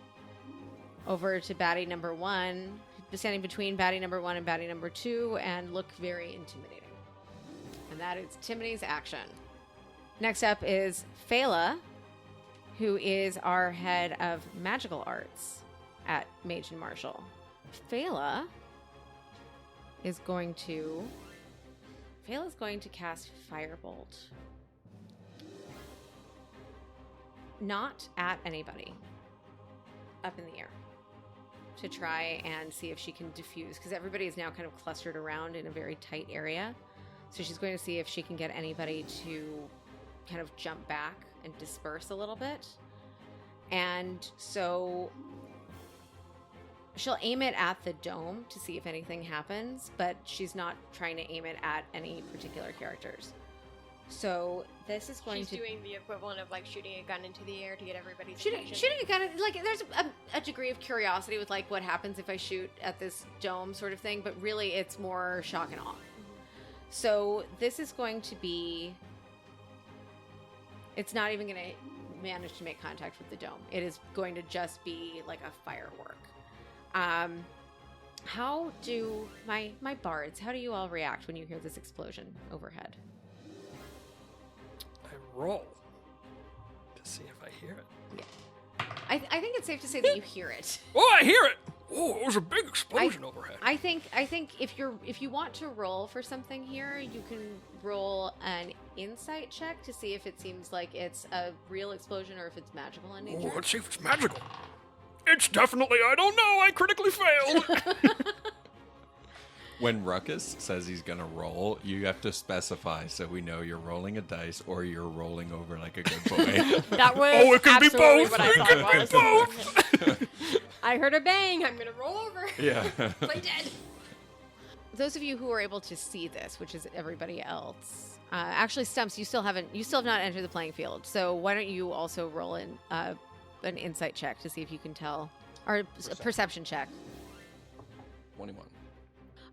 over to baddie number 1, standing between baddie number 1 and baddie number 2, and look very intimidating. And that is Timony's action. Next up is Phala, who is our head of magical arts at Mage and Martial. Phala is going to cast Firebolt. Not at anybody. Up in the air. To try and see if she can diffuse, because everybody is now kind of clustered around in a very tight area. So she's going to see if she can get anybody to kind of jump back and disperse a little bit. And so she'll aim it at the dome to see if anything happens, but she's not trying to aim it at any particular characters. So this is going She's doing the equivalent of like shooting a gun into the air to get everybody's attention. Shooting a gun, like there's a degree of curiosity with like what happens if I shoot at this dome sort of thing, but really it's more shock and awe. So this is going to be, it's not even going to manage to make contact with the dome. It is going to just be like a firework. How do my bards, how do you all react when you hear this explosion overhead? Roll to see if I hear it. Yeah. I think it's safe to say that you hear it. Oh, I hear it! Oh, it was a big explosion overhead. I think if you want to roll for something here, you can roll an insight check to see if it seems like it's a real explosion or if it's magical in nature. Oh, let's see if it's magical. It's definitely, I don't know, I critically failed. When Ruckus says he's going to roll, you have to specify so we know you're rolling a dice or you're rolling over like a good boy. That was it can be both. What I It thought can be was. both. I heard a bang. I'm gonna roll over. Yeah. Play dead. Those of you who are able to see this, which is everybody else, Actually, Stumps, you still have not entered the playing field. So why don't you also roll in an insight check to see if you can tell, or a perception check. 21.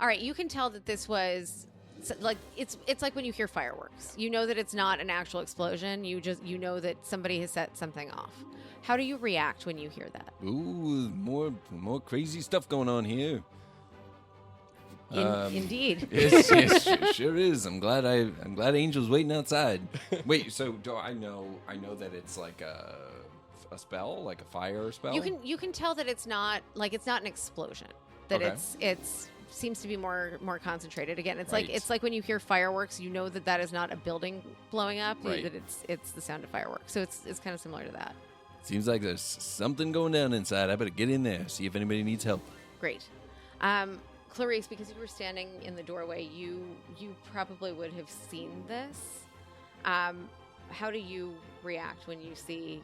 All right, you can tell that this was like it's like when you hear fireworks. You know that it's not an actual explosion. You know that somebody has set something off. How do you react when you hear that? Ooh, more crazy stuff going on here. Indeed. Yes, sure is. I'm glad Angel's waiting outside. Wait, so do I know that it's like a spell, like a fire spell? You can tell that it's not an explosion. That Okay. it's seems to be more concentrated. Again, it's Right. like when you hear fireworks, you know that is not a building blowing up. Right. That it's the sound of fireworks. So it's kind of similar to that. Seems like there's something going down inside. I better get in there, see if anybody needs help. Great. Clarice, because you were standing in the doorway, you probably would have seen this. How do you react when you see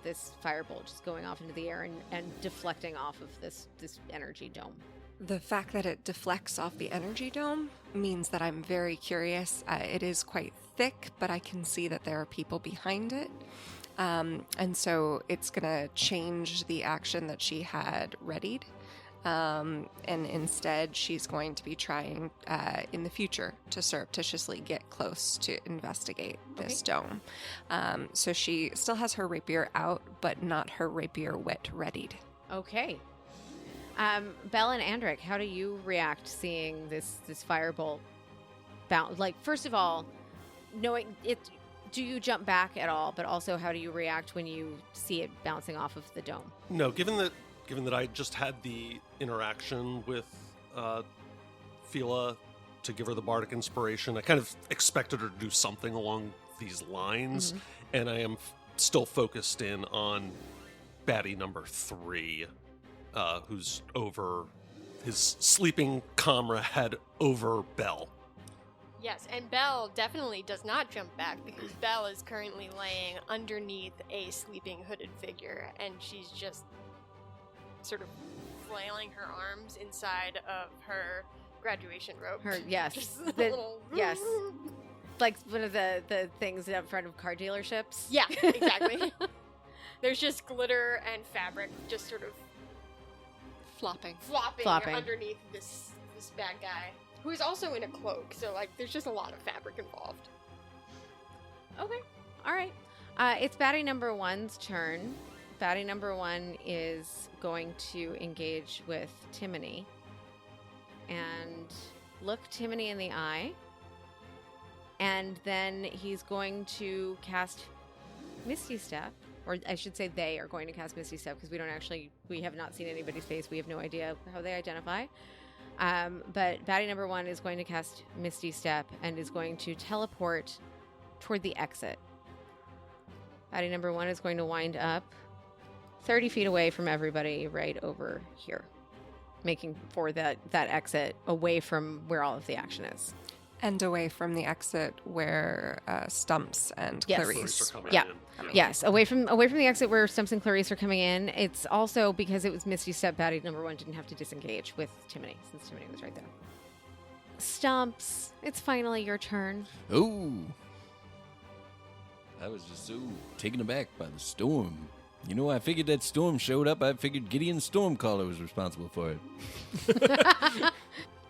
this firebolt just going off into the air and deflecting off of this energy dome? The fact that it deflects off the energy dome means that I'm very curious. It is quite thick, but I can see that there are people behind it. And so it's going to change the action that she had readied. And instead, she's going to be trying in the future to surreptitiously get close to investigate this dome. So she still has her rapier out, but not her rapier wit readied. Okay. Belle and Andric, how do you react seeing this firebolt bounce? Like, first of all, knowing it, do you jump back at all? But also, how do you react when you see it bouncing off of the dome? No, given that I just had the interaction with Fila to give her the bardic inspiration, I kind of expected her to do something along these lines, and I am still focused in on baddie number 3, who's over his sleeping comrade over Belle. Yes, and Belle definitely does not jump back because Belle is currently laying underneath a sleeping hooded figure, and she's just sort of flailing her arms inside of her graduation robe. Yes, Just a little- yes, like one of the things up front of car dealerships. Yeah, exactly. There's just glitter and fabric just sort of Flopping. Flopping. underneath this bad guy, who is also in a cloak, so like there's just a lot of fabric involved. Okay, all right. It's baddie number 1's turn. Baddie number 1 is going to engage with Timony and look Timony in the eye, and then he's going to cast Misty Step, or I should say they are going to cast Misty Step because we have not seen anybody's face. We have no idea how they identify. But baddie number 1 is going to cast Misty Step and is going to teleport toward the exit. Baddie number 1 is going to wind up 30 feet away from everybody right over here, making for that exit away from where all of the action is. And away from the exit where Stumps and Yes. Clarice. Yeah. Yes, away from the exit where Stumps and Clarice are coming in. It's also because it was Misty Step, baddie number 1 didn't have to disengage with Timony, since Timony was right there. Stumps, it's finally your turn. Oh, I was just so taken aback by the storm. You know, I figured that storm showed up. I figured Gideon Stormcaller was responsible for it.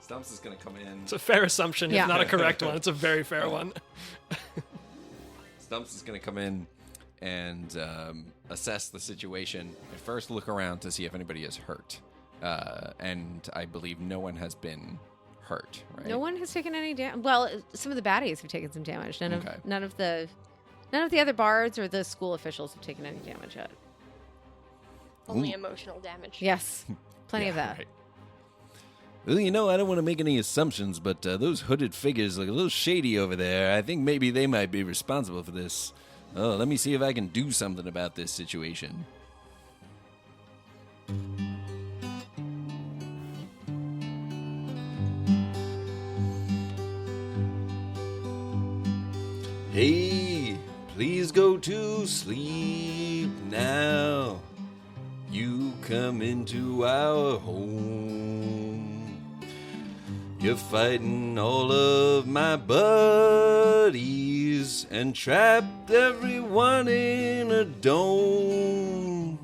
Stumps is going to come in. It's a fair assumption, Yeah. if not a correct one. It's a very fair one. Stumps is going to come in and assess the situation. At first, look around to see if anybody is hurt. And I believe no one has been hurt, right? No one has taken any damage. Well, some of the baddies have taken some damage. None of the other bards or the school officials have taken any damage yet. Only emotional damage. Yes, plenty of that. Right. Well, you know, I don't want to make any assumptions, but those hooded figures look a little shady over there. I think maybe they might be responsible for this. Oh, let me see if I can do something about this situation. Hey, please go to sleep now. You come into our home. You're fighting all of my buddies and trapped everyone in a dome.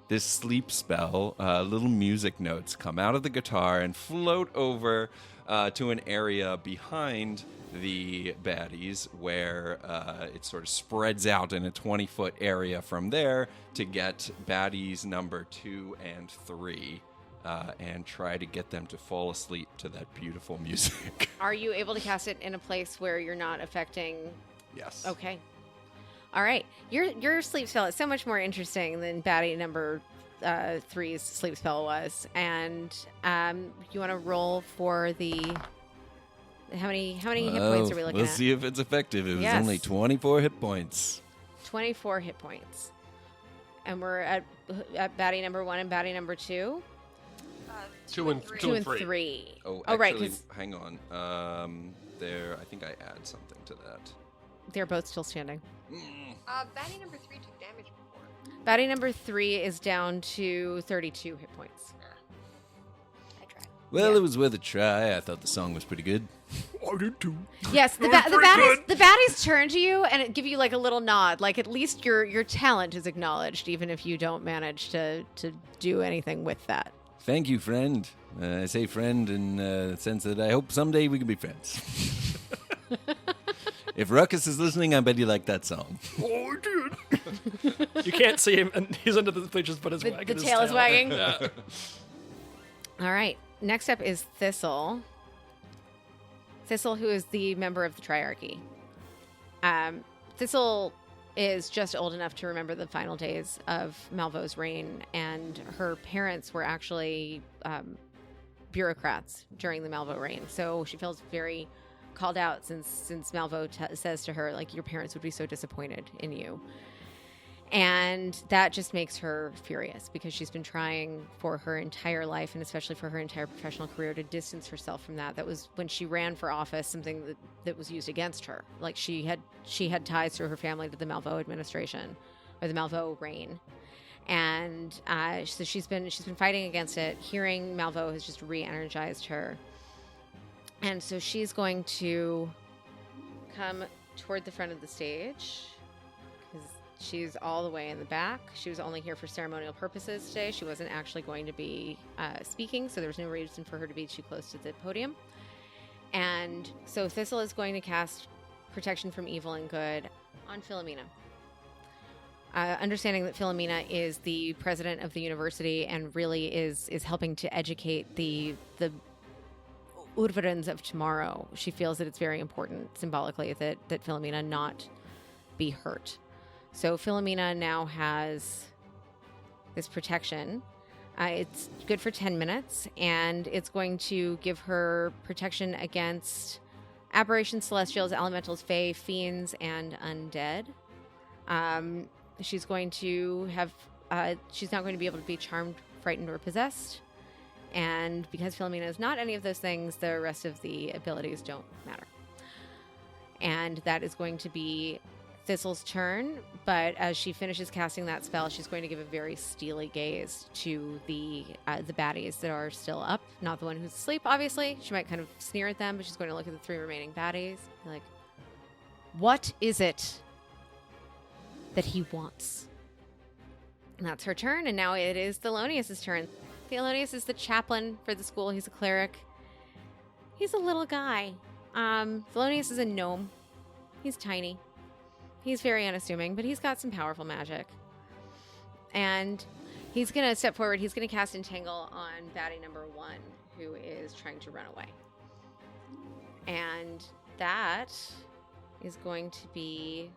This sleep spell, little music notes come out of the guitar and float over to an area behind the baddies where it sort of spreads out in a 20-foot area from there to get baddies number 2 and 3 and try to get them to fall asleep to that beautiful music. Are you able to cast it in a place where you're not affecting? Yes. Okay. All right. Your sleep spell is so much more interesting than baddie number 3's sleep spell was. And you want to roll for the... How many hit points are we looking We'll at? see if it's effective. It was Yes. only 24 hit points. 24 hit points. And we're at baddie number 1 and baddie number 2? 2 and 2 and 3. 3. Oh, right, actually, 'cause hang on. There, I think I add something to that. they're both still standing. Batty number 3 took damage before. Baddie number 3 is down to 32 hit points. I tried. Well, Yeah. it was worth a try. I thought the song was pretty good. I did too. Yes, the baddies turn to you and give you like a little nod. Like at least your talent is acknowledged, even if you don't manage to do anything with that. Thank you, friend. I say friend in the sense that I hope someday we can be friends. If Ruckus is listening, I bet you like that song. Oh, I did. You can't see him, and he's under the bleachers, but his The wagging his tail is wagging. Yeah. All right. Next up is Thistle. Thistle, who is the member of the Triarchy. Thistle is just old enough to remember the final days of Malveau's reign, and her parents were actually bureaucrats during the Malveaux reign. So she feels very called out since Malveaux says to her, like, your parents would be so disappointed in you. And that just makes her furious because she's been trying for her entire life, and especially for her entire professional career, to distance herself from that. That was when she ran for office, something that was used against her. Like she had ties through her family to the Malveaux administration or the Malveaux reign. And so she's been fighting against it. Hearing Malveaux has just re-energized her. And so she's going to come toward the front of the stage because she's all the way in the back. She was only here for ceremonial purposes today. She wasn't actually going to be speaking, so there was no reason for her to be too close to the podium. And so Thistle is going to cast Protection from Evil and Good on Philomena. Understanding that Philomena is the president of the university and really is helping to educate the Urvarans of tomorrow, she feels that it's very important symbolically that Philomena not be hurt. So Philomena now has this protection. It's good for 10 minutes, and it's going to give her protection against aberrations, celestials, elementals, fae, fiends, and undead. She's going to have... she's not going to be able to be charmed, frightened, or possessed. And because Philomena is not any of those things, the rest of the abilities don't matter. And that is going to be Thistle's turn, but as she finishes casting that spell, she's going to give a very steely gaze to the baddies that are still up, not the one who's asleep, obviously. She might kind of sneer at them, but she's going to look at the 3 remaining baddies, be like, what is it that he wants? And that's her turn, and now it is Thelonious' turn. Thelonious is the chaplain for the school. He's a cleric. He's a little guy. Thelonious is a gnome. He's tiny. He's very unassuming, but he's got some powerful magic. And he's going to step forward. He's going to cast Entangle on baddie number 1, who is trying to run away. And that is going to be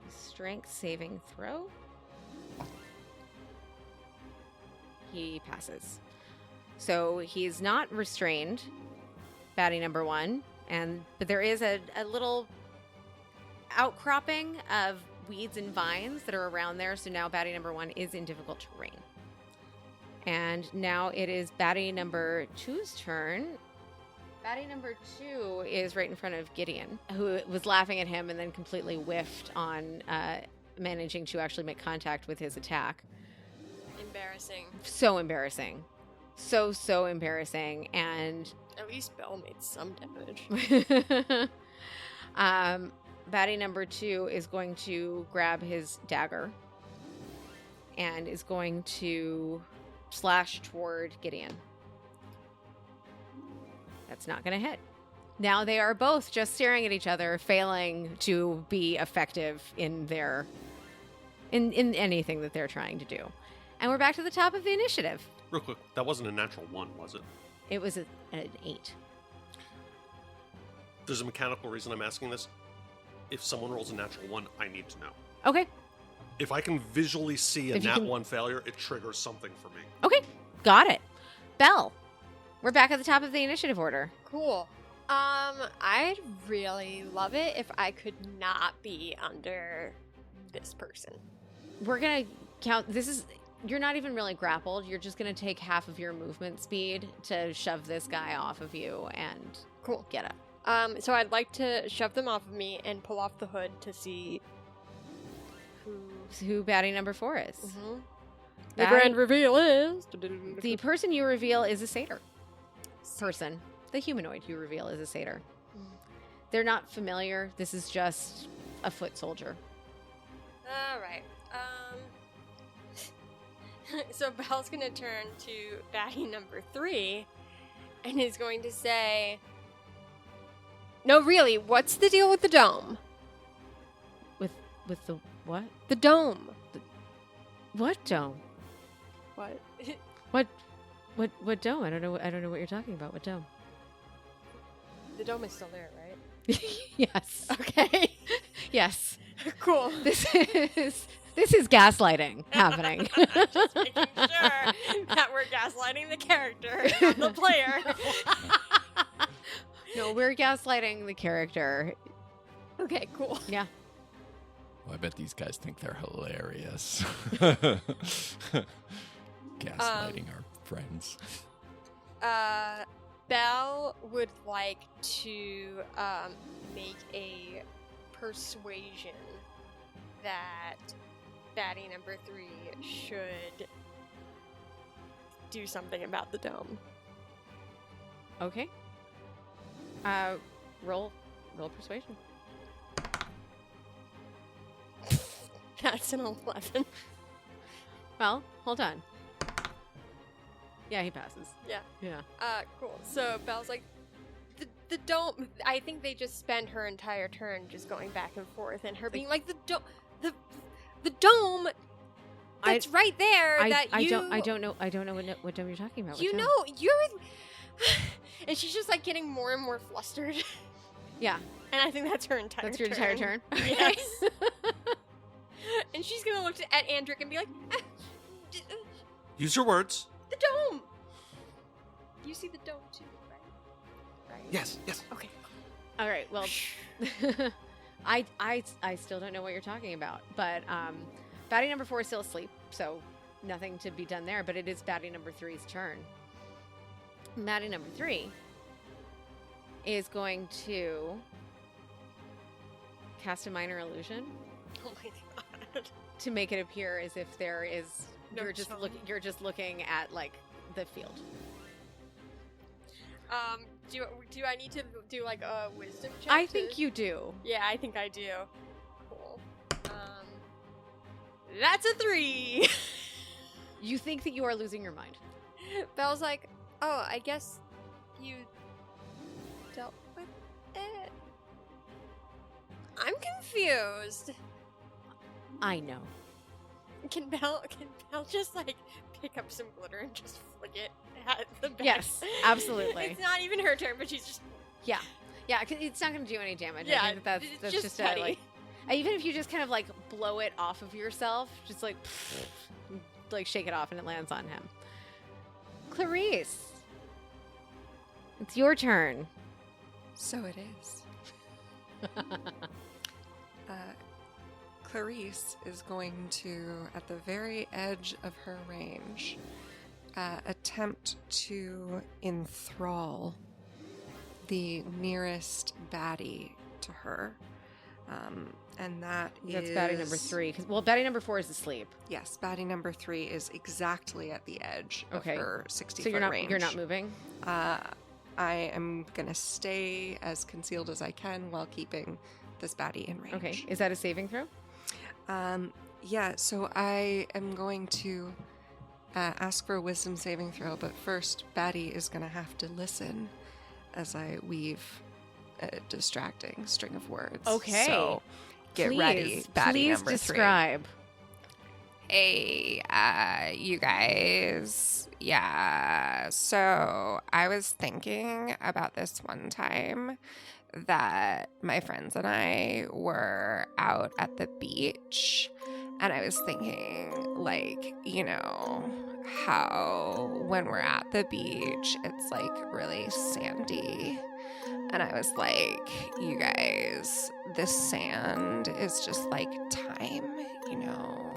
a strength saving throw. He passes. So he's not restrained, baddie number 1, but there is a little outcropping of weeds and vines that are around there, so now baddie number 1 is in difficult terrain. And now it is baddie number 2's turn. Baddie number 2 is right in front of Gideon, who was laughing at him and then completely whiffed on managing to actually make contact with his attack. Embarrassing. So embarrassing. so embarrassing. And At least Belle made some damage. baddie number 2 is going to grab his dagger and is going to slash toward Gideon. That's not going to hit. Now they are both just staring at each other, failing to be effective in their in anything that they're trying to do. And we're back to the top of the initiative. Real quick, that wasn't a natural 1, was it? It was an 8. There's a mechanical reason I'm asking this. If someone rolls a natural 1, I need to know. Okay. If I can visually see a If you nat can- 1 failure, it triggers something for me. Okay. Got it. Belle, we're back at the top of the initiative order. Cool. I'd really love it if I could not be under this person. We're going to count. You're not even really grappled. You're just going to take half of your movement speed to shove this guy off of you and Cool. get up. So I'd like to shove them off of me and pull off the hood to see Who baddie number 4 is. Mm-hmm. The Baddie- grand reveal is The person you reveal is a satyr. Person. The humanoid you reveal is a satyr. They're not familiar. This is just a foot soldier. All right. So Belle's gonna turn to baddie number 3, and is going to say, "No, really, what's the deal with the dome? With the what? The dome. What dome? What? What dome? I don't know what you're talking about. What dome? The dome is still there, right? Yes. Okay. Yes. Cool. This is gaslighting happening. Just making sure that we're gaslighting the character, not the player. No, we're gaslighting the character. Okay, cool. Yeah. Well, I bet these guys think they're hilarious. Gaslighting our friends. Belle would like to make a persuasion that baddie number 3 should do something about the dome. Okay. Roll persuasion. That's an 11. Well, hold on. Yeah, he passes. Yeah. Yeah. Cool. So Belle's like, the dome. I think they just spend her entire turn just going back and forth, and her being like, the dome. That's right there. I don't know what dome you're talking about. What You dome? know, you're. And she's just like getting more and more flustered. Yeah. And I think that's her entire That's your entire turn? Yes. And she's gonna look at Andric and be like, Use your words. the dome! You see the dome too, right? Yes. Okay. All right. Well, I still don't know what you're talking about, but baddie number 4 is still asleep, so nothing to be done there. But it is baddie number 3's turn. Baddie number 3 is going to cast a minor illusion Oh my god. to make it appear as if there is No you're just looking at like the field. Do I need to do like a wisdom check? I think you do. Yeah, I think I do. Cool. That's a 3. You think that you are losing your mind. Belle's like, oh, I guess you dealt with it. I'm confused. I know. Can Belle just like pick up some glitter and just flick it at the bed? Yes, absolutely. It's not even her turn, but she's just Yeah, 'cause it's not going to do any damage. Yeah, I think that's it's just petty. like, even if you just kind of like blow it off of yourself, just like shake it off and it lands on him. Clarice, it's your turn. So it is. Clarice is going to, at the very edge of her range, attempt to enthrall the nearest baddie to her. And that's baddie number 3. Well, baddie number 4 is asleep. Yes, baddie number 3 is exactly at the edge of her 60 So foot range. you're not moving? I am going to stay as concealed as I can while keeping this baddie in range. Okay. Is that a saving throw? Yeah, so I am going to ask for a wisdom saving throw, but first, baddie is going to have to listen as I weave a distracting string of words. Okay. So get ready, baddie Please number 3. describe. Hey, you guys. Yeah, so I was thinking about this one time that my friends and I were out at the beach, and I was thinking, like, you know, how when we're at the beach, it's like really sandy. And I was like, you guys, this sand is just like time, you know?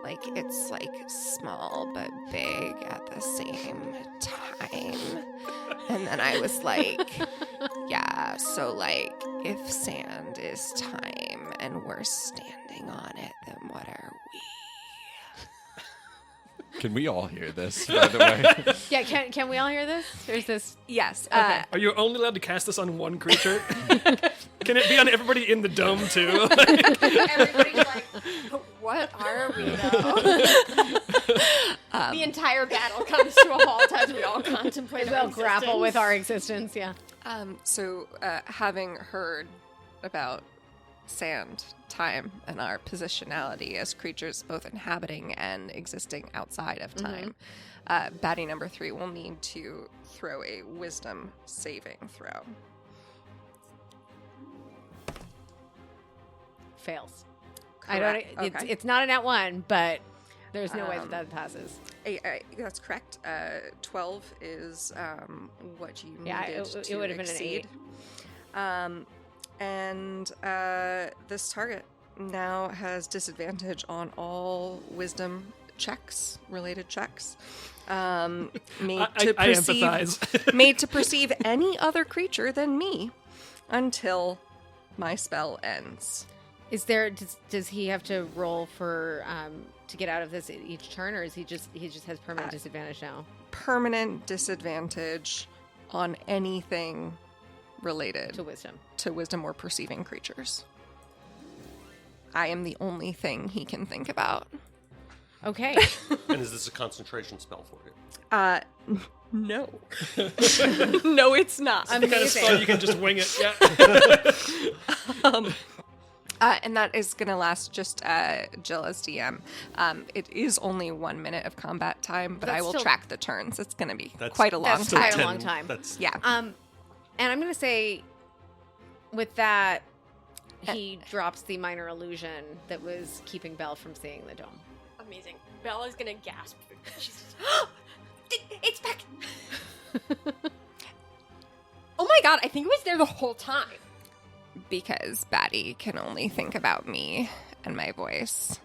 Like, it's like small but big at the same time. And then I was like, yeah, so like, if sand is time and we're standing on it, then what are we? Can we all hear this, by the way? Yeah, can we all hear this? There's this. Yes. Okay. Are you only allowed to cast this on one creature? Can it be on everybody in the dome too? Everybody's like, what are we though? The entire battle comes to a halt as we all contemplate. We all grapple with our existence, yeah. So having heard about sand, time, and our positionality as creatures both inhabiting and existing outside of time, baddie number 3 will need to throw a wisdom saving throw. Fails. Correct. It's not a nat 1, but there's no way that passes. That's correct. 12 is what you needed Yeah, it would have been exceed. an 8. And this target now has disadvantage on all wisdom checks, related checks. Made to I empathize. made to perceive any other creature than me until my spell ends. Is there? Does he have to roll for to get out of this each turn, or is he just has permanent disadvantage now? Permanent disadvantage on anything related to wisdom or perceiving creatures. I am the only thing he can think about. Okay. And is this a concentration spell for you? No. No, it's not. The kind of spell you can just wing it. Yeah. And that is going to last just Jill as DM. It is only 1 minute of combat time, but I will track the turns. It's going to be quite a long time. Quite a long time. Yeah. And I'm going to say, with that, he drops the minor illusion that was keeping Belle from seeing the dome. Amazing. Bella's gonna gasp. She's just, it's back. Oh my god, I think it was there the whole time. Because Batty can only think about me and my voice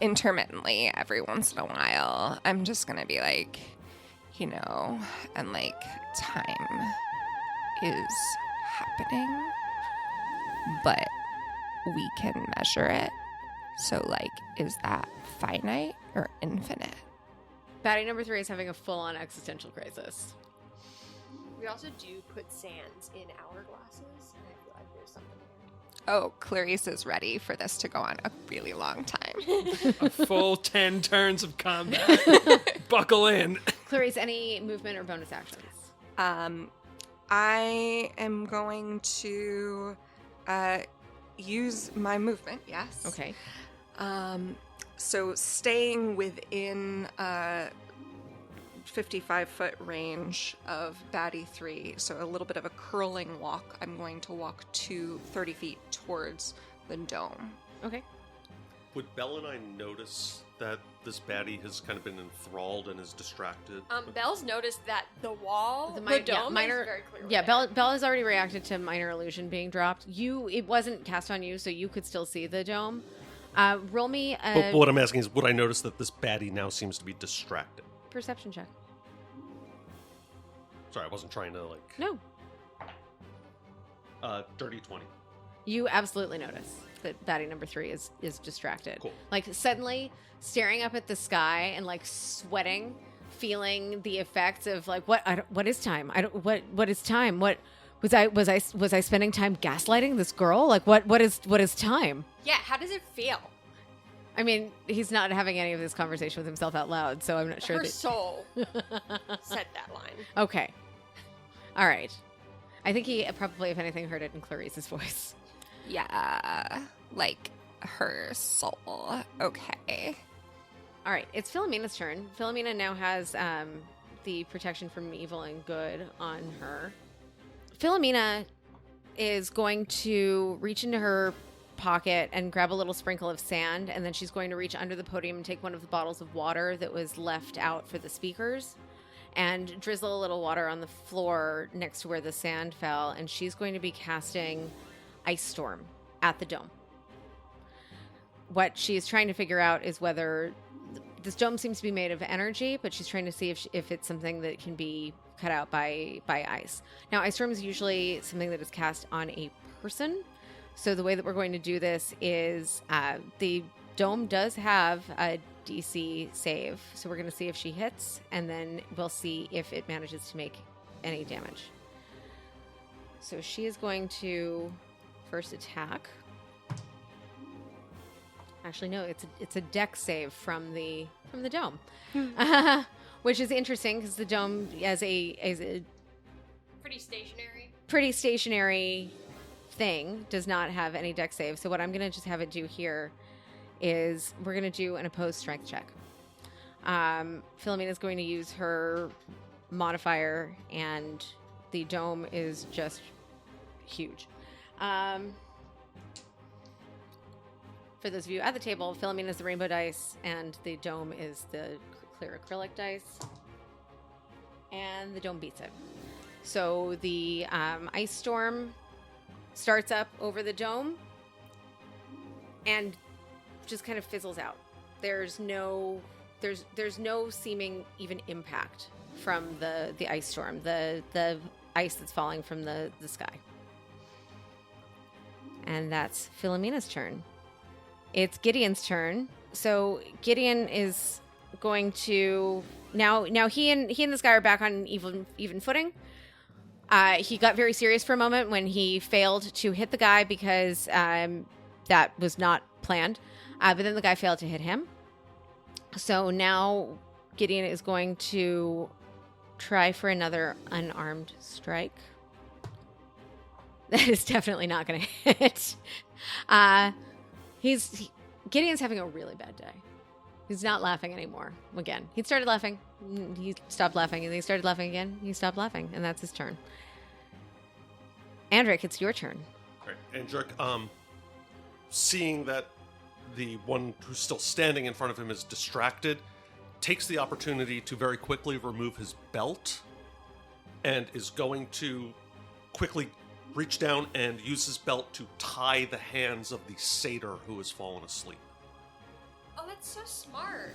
intermittently every once in a while. I'm just gonna be like, you know, and like, time is happening, but we can measure it. So, like, is that finite or infinite? Baddie number 3 is having a full-on existential crisis. We also do put sands in hourglasses, and I feel like there's something there. Oh, Clarice is ready for this to go on a really long time. A full 10 turns of combat. Buckle in. Clarice, any movement or bonus actions? I am going to use my movement, yes. Okay. So staying within 55-foot range of Batty 3, so a little bit of a curling walk, I'm going to walk 30 feet towards the dome. Okay. Would Belle and I notice that this baddie has kind of been enthralled and is distracted? Belle's noticed that the wall, the dome, minor, is very clear. Yeah, Belle has already reacted to minor illusion being dropped. It wasn't cast on you, so you could still see the dome. Roll me a But what I'm asking is, would I notice that this baddie now seems to be distracted? perception check. Sorry, I wasn't trying to, like... No. Dirty 20. You absolutely notice. that baddie number 3 is distracted. Cool. Like suddenly staring up at the sky and like sweating, feeling the effects of like what is time? What is time? What was I spending time gaslighting this girl? Like what is time? Yeah, how does it feel? I mean, he's not having any of this conversation with himself out loud, so I'm not sure. Her soul said that line. Okay. All right. I think he probably, if anything, heard it in Clarice's voice. Yeah, like her soul. Okay. All right. It's Philomena's turn. Philomena now has the protection from evil and good on her. Philomena is going to reach into her pocket and grab a little sprinkle of sand, and then she's going to reach under the podium and take one of the bottles of water that was left out for the speakers and drizzle a little water on the floor next to where the sand fell, and she's going to be casting Ice Storm at the dome. What she's trying to figure out is whether this dome seems to be made of energy, but she's trying to see if it's something that can be cut out by ice. Now, Ice Storm is usually something that is cast on a person. So the way that we're going to do this is the dome does have a DC save. So we're going to see if she hits, and then we'll see if it manages to make any damage. So she is going to first attack. Actually, no, it's a dex save from the dome, which is interesting because the dome as a pretty stationary thing does not have any dex save. So what I'm going to just have it do here is we're going to do an opposed strength check. Philomena is going to use her modifier, and the dome is just huge. For those of you at the table, Philomena is the rainbow dice, and the dome is the clear acrylic dice. And the dome beats it. So the Ice Storm starts up over the dome and just kind of fizzles out. There's no seeming even impact from the ice storm, the ice that's falling from the sky. And that's Philomena's turn. It's Gideon's turn. So Gideon is going to now he and this guy are back on even footing. He got very serious for a moment when he failed to hit the guy because that was not planned. But then the guy failed to hit him. So now Gideon is going to try for another unarmed strike. That is definitely not going to hit. Gideon's having a really bad day. He's not laughing anymore. Again, he started laughing. He stopped laughing, and then he started laughing again. He stopped laughing, and that's his turn. Andric, it's your turn. All right, Andric, seeing that the one who's still standing in front of him is distracted, takes the opportunity to very quickly remove his belt, and is going to quickly reach down and use his belt to tie the hands of the satyr who has fallen asleep. Oh, that's so smart.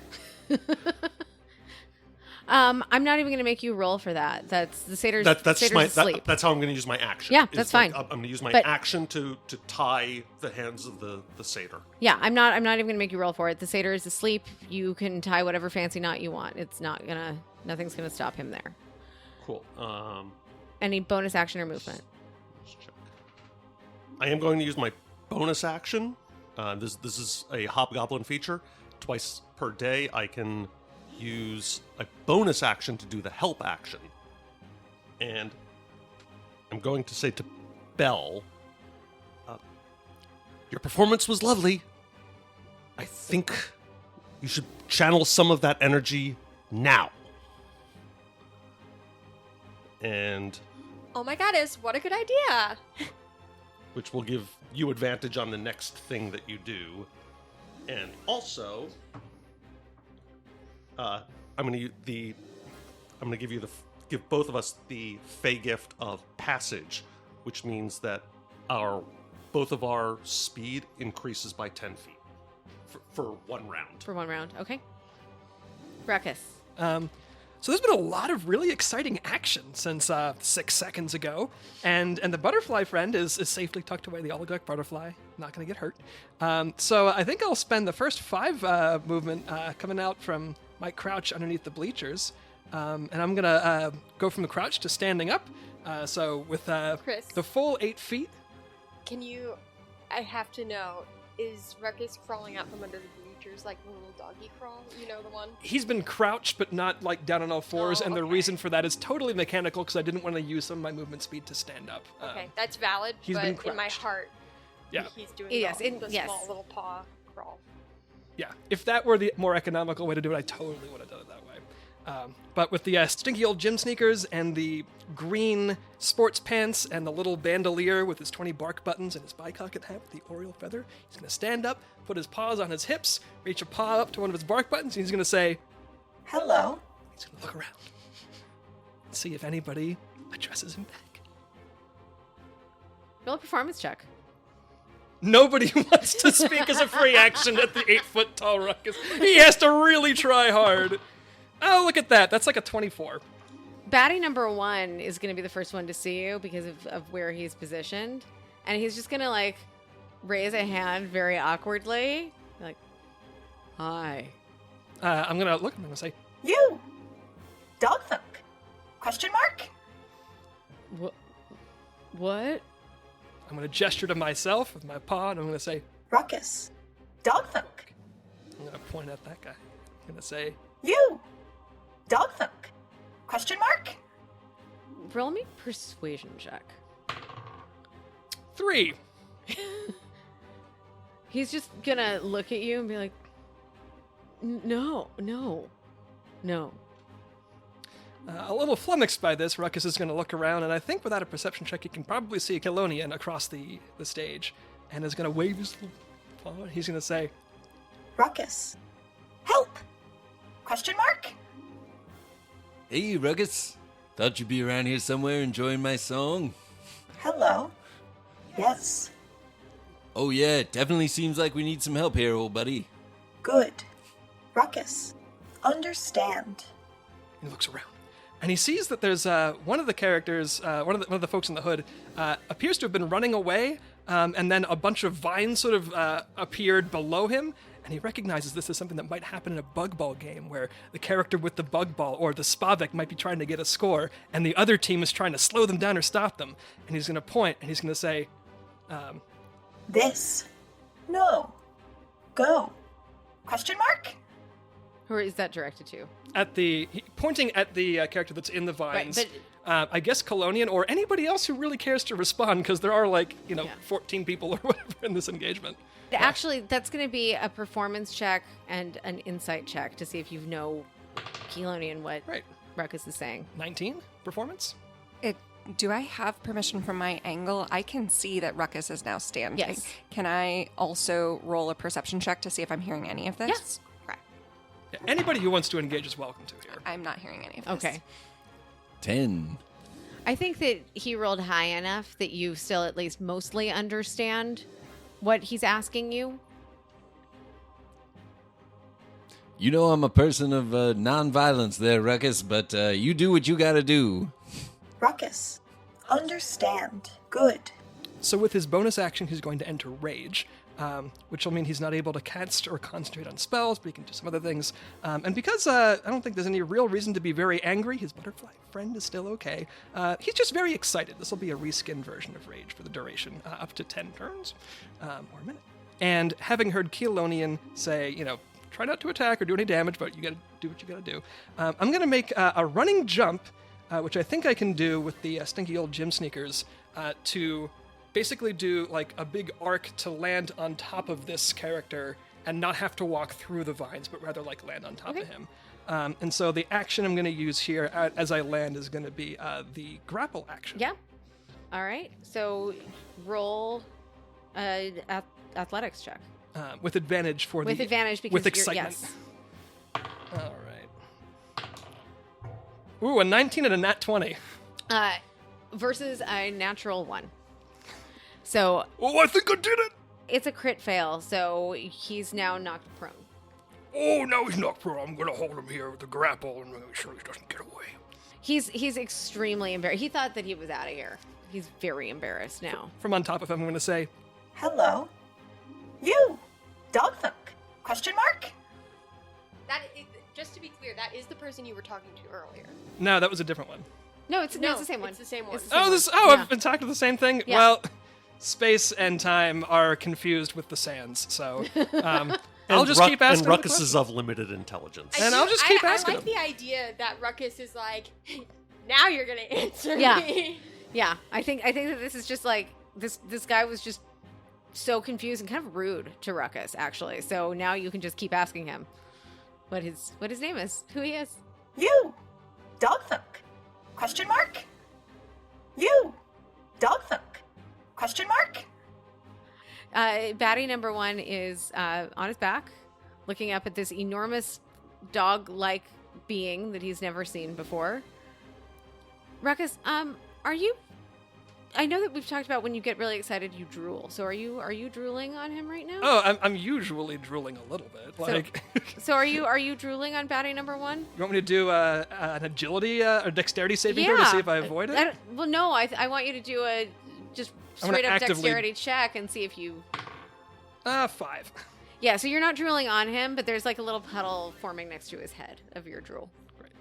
I'm not even going to make you roll for that. That's the satyr's asleep. That's how I'm going to use my action. Yeah, that's fine. I'm going to use my But- action to tie the hands of the satyr. Yeah, I'm not even going to make you roll for it. The satyr is asleep. You can tie whatever fancy knot you want. Nothing's going to stop him there. Cool. Any bonus action or movement? Let's check. I am going to use my bonus action. This is a hobgoblin feature. Twice per day, I can use a bonus action to do the help action. And I'm going to say to Belle, your performance was lovely. I think you should channel some of that energy now. And Oh my goddess, what a good idea. which will give you advantage on the next thing that you do. And also, I'm going to give both of us the Fey gift of passage, which means that both of our speed increases by 10 feet for 1 round. For 1 round, okay. Ruckus. So there's been a lot of really exciting action since 6 seconds ago, and the butterfly friend is safely tucked away, the oligarch butterfly. not going to get hurt. So I think I'll spend the first 5 movement coming out from my crouch underneath the bleachers. And I'm going to go from the crouch to standing up. So with Chris. the full 8 feet. I have to know, is Ruckus crawling out from under the bleachers like the little doggy crawl? You know the one? He's been crouched, but not like down on all fours, and the reason for that is totally mechanical because I didn't want to use some of my movement speed to stand up. Okay, that's valid, he's but been in my crouched. heart, Yeah. he's doing Yes, the yes. small little paw crawl. Yeah, if that were the more economical way to do it, I totally would have done it that way. But with the stinky old gym sneakers and the green sports pants and the little bandolier with his 20 bark buttons and his bicocket hat with the oriole feather, he's going to stand up, put his paws on his hips, reach a paw up to one of his bark buttons, and he's going to say, Hello. He's going to look around and see if anybody addresses him back. Roll a performance check. Nobody wants to speak as a free action at the 8-foot-tall ruckus. He has to really try hard. Oh, look at that. That's like a 24. Baddie number 1 is going to be the first one to see you because of where he's positioned. And he's just going to, like, raise a hand very awkwardly. Like, hi. I'm going to look. I'm going to say, You. Dogthunk. Question mark? What? I'm going to gesture to myself with my paw, and I'm going to say, Ruckus. Dogthunk. I'm going to point at that guy. I'm going to say, You. Dogthunk. Question mark? Roll me persuasion check. 3. He's just going to look at you and be like, no. A little flummoxed by this, Ruckus is going to look around, and I think without a perception check, he can probably see a Kelonian across the stage, and is going to wave his little paw. He's going to say, Ruckus. Help. Question mark? Hey, Ruckus. Thought you'd be around here somewhere enjoying my song. Hello. Yes. Oh, yeah, it definitely seems like we need some help here, old buddy. Good. Ruckus. Understand. He looks around, and he sees that there's one of the characters, one of the folks in the hood, appears to have been running away, and then a bunch of vines sort of appeared below him, and he recognizes this as something that might happen in a bug ball game, where the character with the bug ball or the Spavek might be trying to get a score, and the other team is trying to slow them down or stop them. And he's going to point, and he's going to say, This. No. Go. Question mark? Who is that directed to? Pointing at the character that's in the vines. Right, I guess Kelonian or anybody else who really cares to respond, because there are 14 people or whatever in this engagement. Actually, that's going to be a performance check and an insight check to see if you know Kelonian what Ruckus is saying. 19 performance? Do I have permission from my angle? I can see that Ruckus is now standing. Yes. Can I also roll a perception check to see if I'm hearing any of this? Yes. Okay. Yeah, anybody who wants to engage is welcome to here. I'm not hearing any of this. Okay. 10. I think that he rolled high enough that you still at least mostly understand what he's asking you. You know I'm a person of non-violence there, Ruckus, but you do what you gotta do. Ruckus. Understand. Good. So with his bonus action, he's going to enter Rage, which will mean he's not able to cast or concentrate on spells, but he can do some other things. And because I don't think there's any real reason to be very angry, his butterfly friend is still okay. He's just very excited. This will be a reskin version of Rage for the duration, up to 10 turns, or a minute. And having heard Kelonian say, try not to attack or do any damage, but you gotta do what you gotta do, I'm gonna make a running jump, which I think I can do with the stinky old gym sneakers, to basically do like a big arc to land on top of this character and not have to walk through the vines, but rather like land on top of him. And so the action I'm going to use here as I land is going to be the grapple action. Yeah. All right. So roll athletics check. With advantage for with advantage because with you're, excitement. yes. All right. Ooh, a 19 and a nat 20. Versus a natural 1. So. Oh, I think I did it. It's a crit fail, so he's now knocked prone. Oh, now he's knocked prone. I'm going to hold him here with the grapple and make sure he doesn't get away. He's extremely embarrassed. He thought that he was out of here. He's very embarrassed now. From on top of him, I'm going to say, Hello. is the person you were talking to earlier. No, that was a different one. No, it's the same one. It's the same one. It's the same one. Oh, Yeah. I've been talking to the same thing? Yeah. Well, space and time are confused with the sands, so I'll just keep asking. And Ruckus is of limited intelligence. And I'll just keep asking I like him. the idea that Ruckus is like, now you're gonna answer Yeah. me. Yeah, I think that this is just like this guy was just so confused and kind of rude to Ruckus, actually. So now you can just keep asking him what his name is, who he is. You, Dogfolk? Question mark? You, Dogfolk? Question mark? Baddie number 1 is on his back, looking up at this enormous dog-like being that he's never seen before. Ruckus, are you? I know that we've talked about when you get really excited, you drool. So are you drooling on him right now? Oh, I'm usually drooling a little bit. Like, So are you drooling on Baddie number 1? you want me to do an agility or dexterity saving throw to see if I avoid it? Well, no. I want you to do a just I'm gonna straight up actively- dexterity check and see if you. 5. Yeah. So you're not drooling on him, but there's like a little puddle forming next to his head of your drool. Great.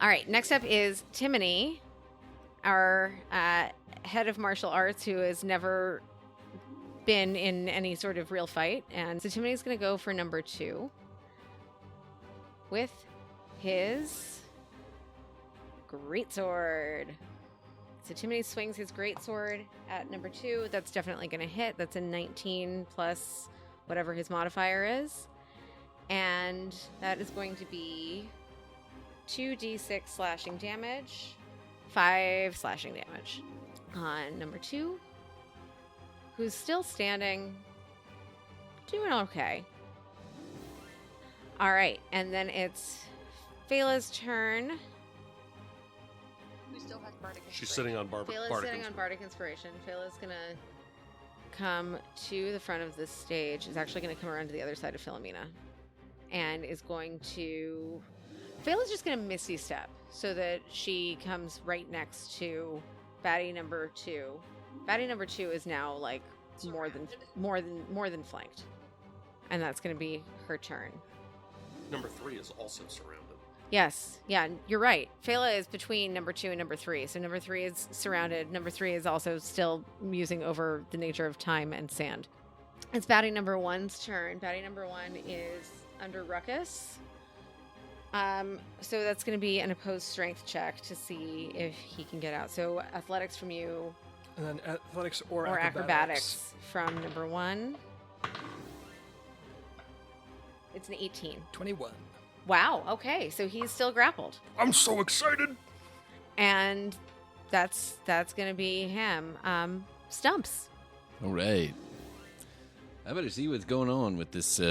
All right. Next up is Timony, our head of martial arts, who has never been in any sort of real fight, and so Timony's going to go for number 2 with his greatsword. So Timony swings his greatsword at number 2. That's definitely going to hit. That's a 19 plus whatever his modifier is. And that is going to be 2d6 slashing damage, 5 slashing damage on number 2, who's still standing, doing okay. All right, and then it's Pheala's turn. Who still has Bardic She's Inspiration? sitting on Bardic. Pheala's sitting on Bardic Inspiration. Pheala's going to come to the front of this stage. Is actually going to come around to the other side of Philomena. And is going to... Pheala's just going to Misty Step so that she comes right next to Baddie number 2. Baddie number 2 is now like more than flanked. And that's going to be her turn. Number 3 is also surrounded. Yes. Yeah, you're right. Pheala is between number 2 and number 3. So number 3 is surrounded. Number 3 is also still musing over the nature of time and sand. It's Baddie number 1's turn. Baddie number 1 is under Ruckus. So that's going to be an opposed strength check to see if he can get out. So athletics from you And then athletics or acrobatics from number 1. It's an 18. 21. Wow. Okay. So he's still grappled. I'm so excited. And that's going to be him. Stumps. All right. I better see what's going on with this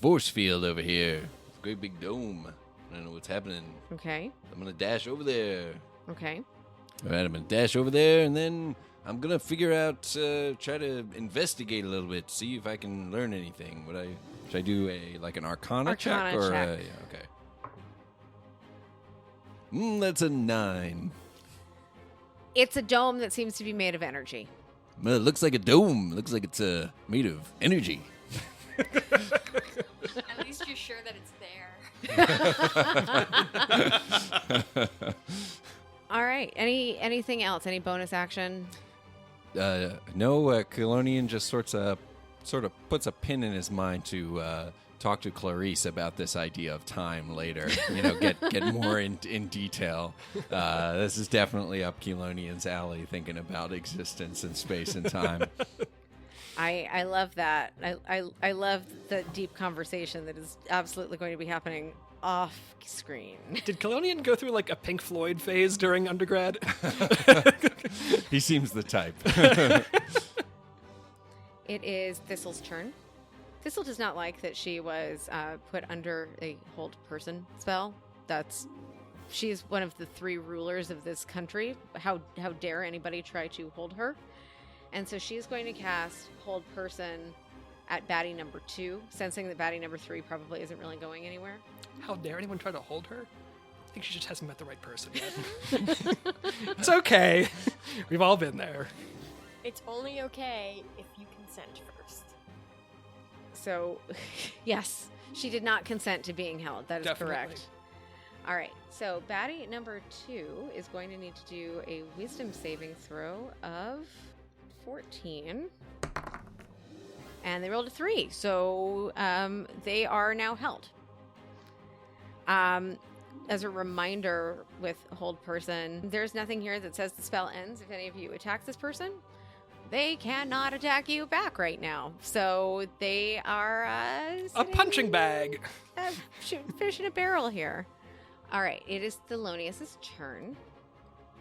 force field over here. This great big dome. I don't know what's happening. Okay. I'm going to dash over there. Okay. All right, I'm going to dash over there, and then I'm going to figure out, try to investigate a little bit, see if I can learn anything. Should I do an Arcana check? Arcana check. Yeah, okay. That's a 9. It's a dome that seems to be made of energy. Well, it looks like a dome. It looks like it's made of energy. At least you're sure that it's there. All right. Anything else? Any bonus action? No, Colonian just sort of puts a pin in his mind to talk to Clarice about this idea of time later. Get more in detail. This is definitely up Kelonian's alley, thinking about existence and space and time. I love that. I love the deep conversation that is absolutely going to be happening off screen. Did Colonian go through like a Pink Floyd phase during undergrad? He seems the type. It is Thistle's turn. Thistle does not like that she was put under a hold person spell. She's one of the 3 rulers of this country. How dare anybody try to hold her? And so she's going to cast hold person at Baddie number 2, sensing that Baddie number 3 probably isn't really going anywhere. How dare anyone try to hold her? I think she just hasn't met the right person yet. It's okay. We've all been there. It's only okay if you consent first. So, yes. She did not consent to being held. That is Definitely. correct. All right. So baddie number 2 is going to need to do a wisdom saving throw of 14. And they rolled a 3. So they are now held. As a reminder with Hold Person, there's nothing here that says the spell ends if any of you attack this person. They cannot attack you back right now. So they are A punching bag. shooting fish in a barrel here. All right, it is Thelonious' turn.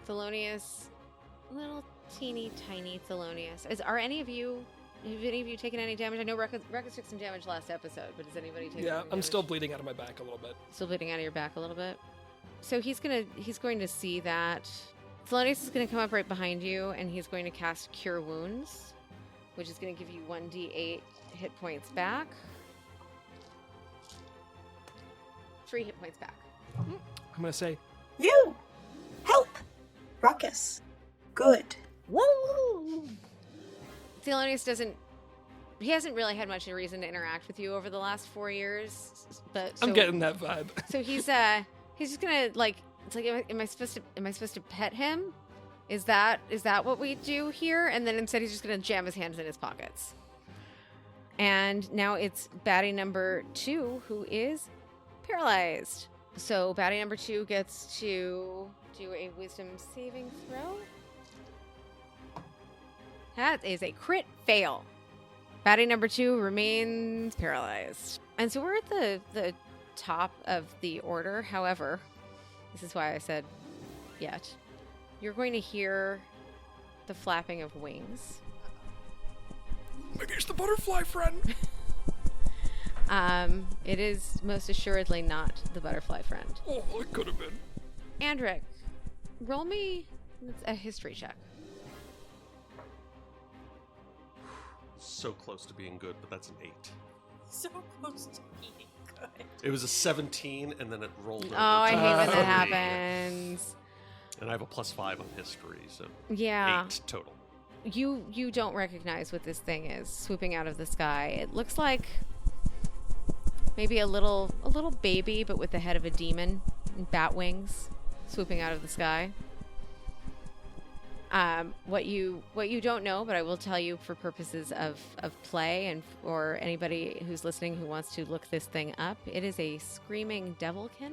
Thelonious, little teeny tiny Thelonious. Have any of you taken any damage? I know Ruckus took some damage last episode, but has anybody taken any Yeah, I'm damage? still bleeding out of my back a little bit. Still bleeding out of your back a little bit. So he's going to see that Thelonious is going to come up right behind you, and he's going to cast Cure Wounds, which is going to give you 1d8 hit points back. 3 hit points back. I'm going to say, You! Help! Ruckus. Good. Woo! Thelonious he hasn't really had much reason to interact with you over the last 4 years, but I'm getting that vibe. So he's just gonna it's like, am I supposed to pet him? Is that what we do here? And then instead he's just gonna jam his hands in his pockets. And now it's baddie number 2 who is paralyzed. So baddie number 2 gets to do a wisdom saving throw. That is a crit fail. Baddie number 2 remains paralyzed. And so we're at the top of the order. However, this is why I said yet. You're going to hear the flapping of wings. Maybe it's the butterfly friend. It is most assuredly not the butterfly friend. Oh, it could have been. Andric, roll me a history check. So close to being good, but that's an 8. So close to being good. It was a 17, and then it rolled over. Oh, I to hate when a that 3. happens. And I have a +5 on history, so Yeah. 8 total. You don't recognize what this thing is swooping out of the sky. It looks like maybe a little baby, but with the head of a demon and bat wings swooping out of the sky. What you don't know, but I will tell you for purposes of play and for anybody who's listening who wants to look this thing up, it is a screaming devilkin.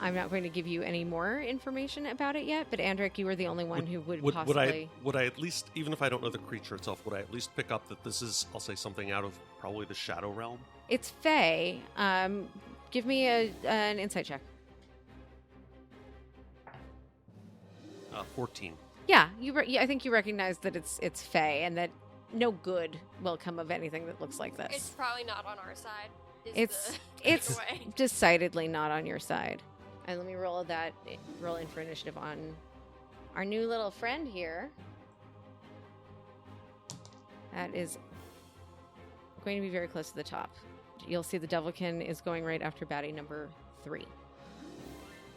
I'm not going to give you any more information about it yet, but Andric, you are the only one who would possibly... Would I at least, even if I don't know the creature itself, would I at least pick up that this is, I'll say, something out of probably the Shadow Realm? It's Fae. Give me an insight check. 14. Yeah, I think you recognize that it's Fae and that no good will come of anything that looks like this. It's probably not on our side. It's takeaway. decidedly not on your side. And let me roll in for initiative on our new little friend here. That is going to be very close to the top. You'll see the Devilkin is going right after baddie number 3.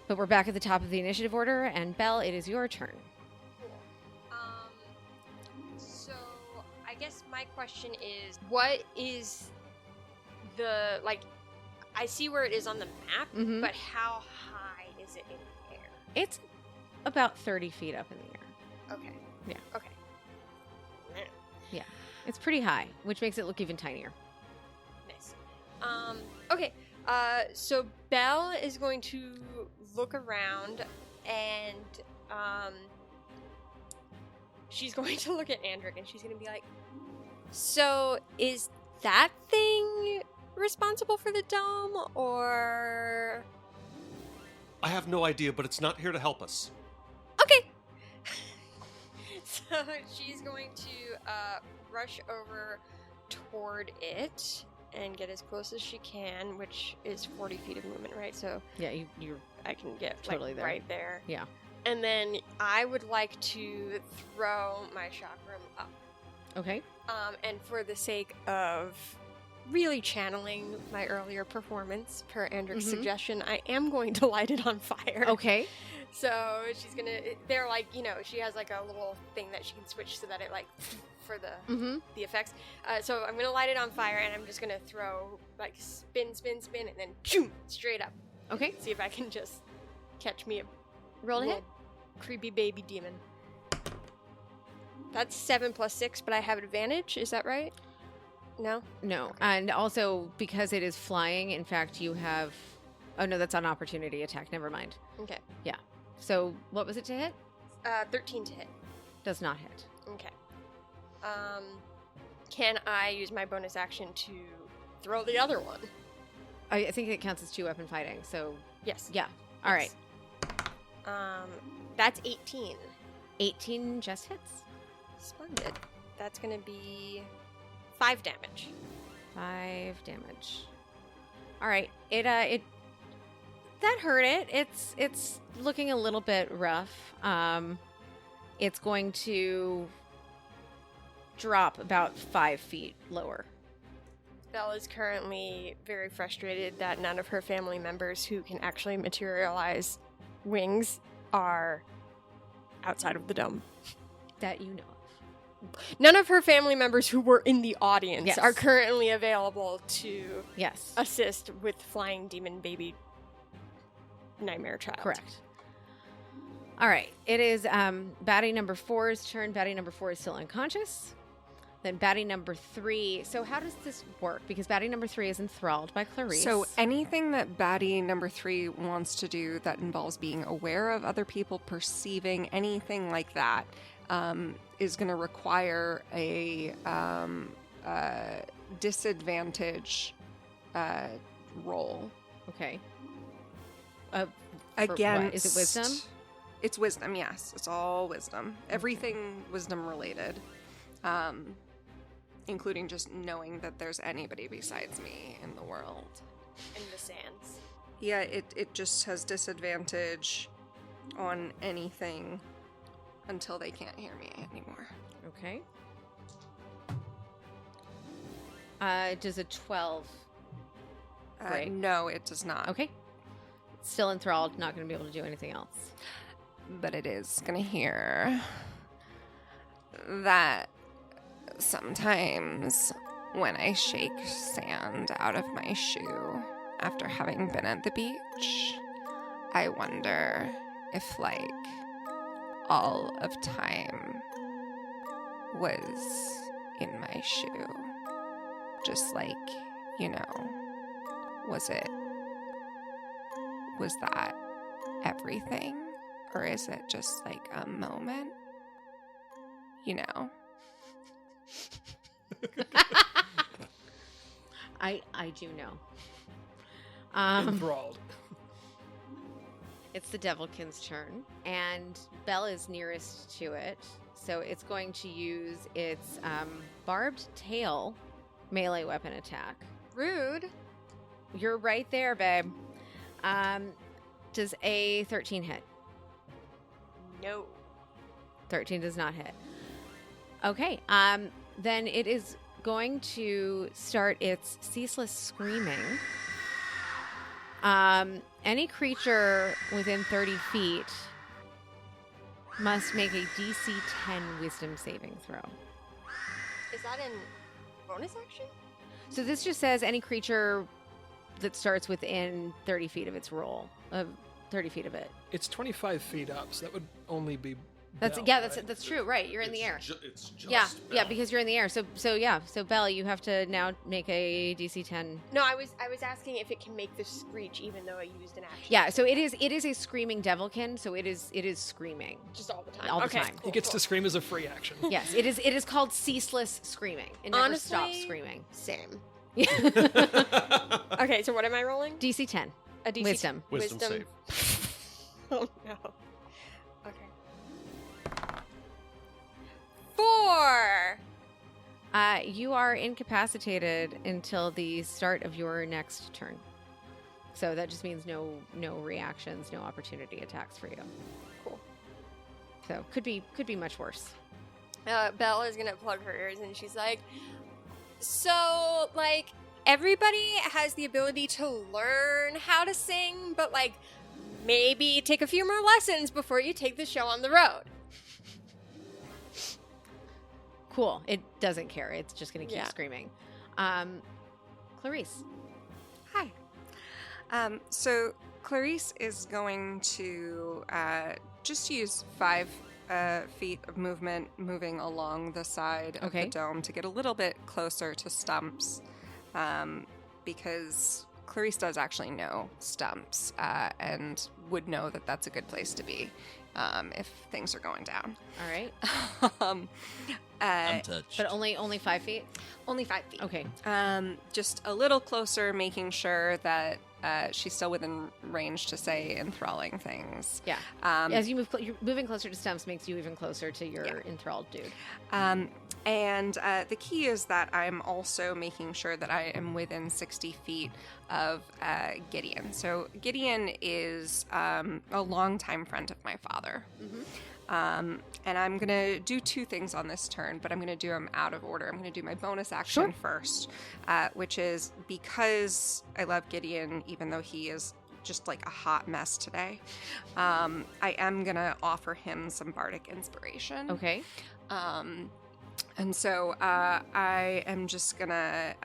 But we're back at the top of the initiative order, and Belle, it is your turn. So I guess my question is, what is the, I see where it is on the map, but how high is it in the air? It's about 30 feet up in the air. Okay. Yeah. Okay. Yeah. It's pretty high, which makes it look even tinier. Nice. Okay. So Belle is going to look around and she's going to look at Andric and she's going to be like, so is that thing responsible for the dome, or... I have no idea, but it's not here to help us. Okay. So she's going to rush over toward it and get as close as she can, which is 40 feet of movement, right? So yeah, you're I can get totally there. Right there. Yeah. And then I would like to throw my chakram up. Okay. And for the sake of really channeling my earlier performance, per Andric's suggestion, I am going to light it on fire. Okay. So she's gonna, they're like, she has like a little thing that she can switch so that it like for the effects. So I'm gonna light it on fire, and I'm just gonna throw like spin, and then boom, straight up. Okay. See if I can just catch me a Roll to hit. creepy baby demon. That's 7 + 6, but I have advantage. Is that right? No. No. Okay. And also because it is flying, in fact, you have. Oh no, that's an opportunity attack. Never mind. Okay. Yeah. So what was it to hit? 13 to hit. Does not hit. Okay. Can I use my bonus action to throw the other one? I think it counts as 2-weapon fighting. So Yes. yeah. All right. That's 18. 18 just hits. Splendid. That's gonna be 5 damage. 5 damage. All right. It that hurt it. It's looking a little bit rough. It's going to drop about 5 feet lower. Belle is currently very frustrated that none of her family members who can actually materialize wings are outside of the dome. That you know of. None of her family members who were in the audience Yes. are currently available to Yes. assist with flying demon baby nightmare child. Correct. All right. It is baddie number 4's turn. Baddie number 4 is still unconscious. Then baddie number 3. So how does this work? Because baddie number 3 is enthralled by Clarice. So anything that baddie number 3 wants to do that involves being aware of other people, perceiving anything like that, is going to require a disadvantage roll. Okay. Again, is it wisdom? It's wisdom, yes. It's all wisdom. Everything wisdom related. Including just knowing that there's anybody besides me in the world. In the sands. Yeah, it just has disadvantage on anything until they can't hear me anymore. Okay. Does a 12 break? No, it does not. Okay. Still enthralled, not going to be able to do anything else. But it is going to hear that sometimes when I shake sand out of my shoe after having been at the beach, I wonder if, like, all of time was in my shoe. Just like, you know, was that everything? Or is it just like a moment? You know? I do know. Enthralled. It's the Devilkin's turn, and Belle is nearest to it, so it's going to use its barbed tail melee weapon attack. Rude. You're right there, babe. Does a 13 hit? No. 13 does not hit. Okay, then it is going to start its ceaseless screaming. Any creature within 30 feet must make a DC 10 wisdom saving throw. Is that in bonus action? So this just says any creature that starts within 30 feet of its roll, 30 feet of it. It's 25 feet up, so that would only be. That's Belle, yeah, right? that's true. Right, you're in the air. It's just Yeah, Belle. because you're in the air. So Belle, you have to now make a DC 10. No, I was asking if it can make the screech even though I used an action. Yeah, so it is a screaming devilkin, so it is screaming. Just all the time. All the Okay, time. cool, It gets cool. to scream as a free action. Yes, it is called ceaseless screaming. It never Honestly, stops screaming. Same. Okay, so what am I rolling? DC 10. A DC Wisdom. Wisdom save. Oh no. Okay. 4. You are incapacitated until the start of your next turn. So that just means no reactions, no opportunity attacks for you. Cool. So could be much worse. Belle is gonna plug her ears and she's like, so, like, everybody has the ability to learn how to sing, but, like, maybe take a few more lessons before you take the show on the road. Cool. It doesn't care. It's just going to keep screaming. Clarice. Hi. So Clarice is going to just use 5 feet of movement moving along the side of the dome to get a little bit closer to Stumps, because Clarice does actually know Stumps and would know that that's a good place to be if things are going down. All right. I'm touched. But only 5 feet? Only 5 feet. Okay. Just a little closer, making sure that she's still within range to say enthralling things. Yeah. As you move, you're moving closer to Stumps makes you even closer to your enthralled dude. And the key is that I'm also making sure that I am within 60 feet of Gideon. So Gideon is a longtime friend of my father. And I'm going to do 2 things on this turn, but I'm going to do them out of order. I'm going to do my bonus action first, which is because I love Gideon, even though he is just like a hot mess today, I am going to offer him some bardic inspiration. Okay. And so I am just going to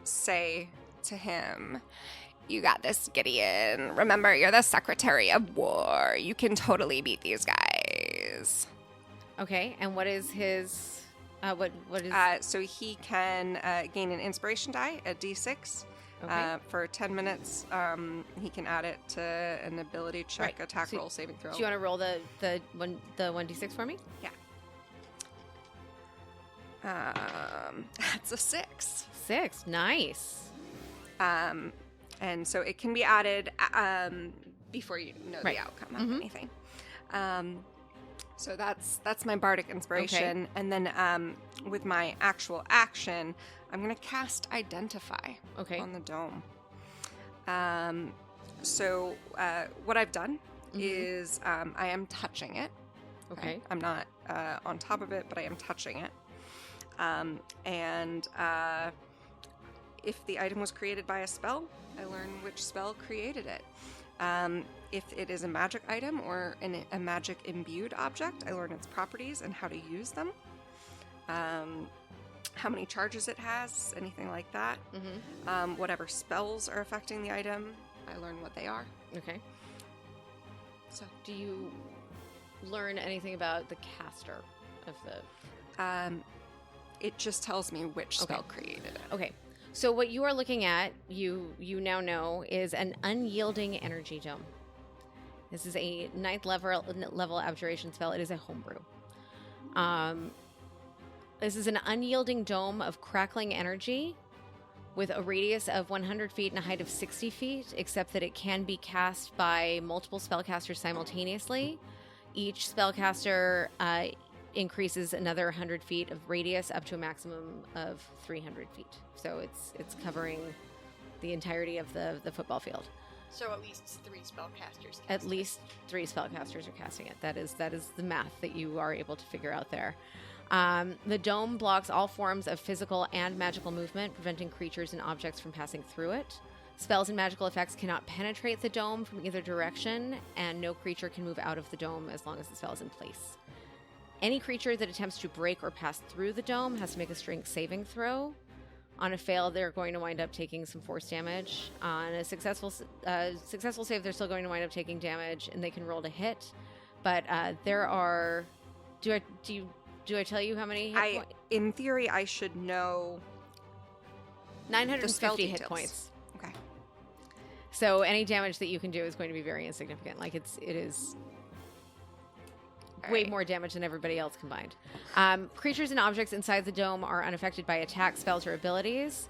say to him, "You got this, Gideon. Remember, you're the Secretary of War. You can totally beat these guys." Okay, and what is his... what is... So he can gain an inspiration die, a d6. For 10 minutes, he can add it to an ability check, attack, roll, saving throw. Do you want to roll the 1d6 for me? Yeah. That's a 6. 6, nice. And so it can be added before you know the outcome of anything. So that's my bardic inspiration. And then with my actual action, I'm going to cast Identify on the dome. So what I've done is I am touching it. Okay. I'm not on top of it, but I am touching it. And if the item was created by a spell, I learn which spell created it. If it is a magic item or a magic imbued object, I learn its properties and how to use them. How many charges it has, anything like that. Whatever spells are affecting the item, I learn what they are. Okay. So, do you learn anything about the caster of the... It just tells me which spell created it. Okay. So what you are looking at, you now know, is an unyielding energy dome. This is a 9th level abjuration spell. It is a homebrew. This is an unyielding dome of crackling energy with a radius of 100 feet and a height of 60 feet, except that it can be cast by multiple spellcasters simultaneously. Each spellcaster increases another 100 feet of radius up to a maximum of 300 feet. So it's covering the entirety of the football field. So at least 3 spellcasters. At least 3 spellcasters are casting it. That is the math that you are able to figure out there. The dome blocks all forms of physical and magical movement, preventing creatures and objects from passing through it. Spells and magical effects cannot penetrate the dome from either direction, and no creature can move out of the dome as long as the spell is in place. Any creature that attempts to break or pass through the dome has to make a strength saving throw. On a fail, they're going to wind up taking some force damage. On a successful save, they're still going to wind up taking damage, and they can roll to hit. But there are... Do I tell you how many hit points? In theory, I should know 950 hit points. Okay. So any damage that you can do is going to be very insignificant. Like it is way more damage than everybody else combined. Creatures and objects inside the dome are unaffected by attack spells or abilities,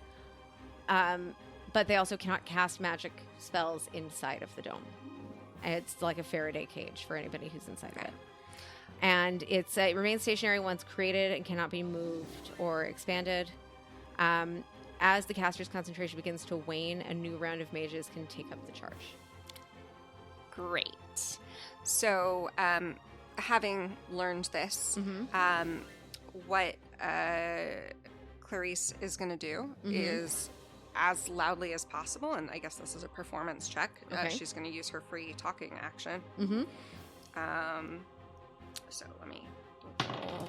but they also cannot cast magic spells inside of the dome. It's like a Faraday cage for anybody who's inside of it. And it remains stationary once created and cannot be moved or expanded. As the caster's concentration begins to wane, a new round of mages can take up the charge. Great. So, having learned this, what Clarice is going to do is, as loudly as possible, and I guess this is a performance check, she's going to use her free talking action. So let me roll.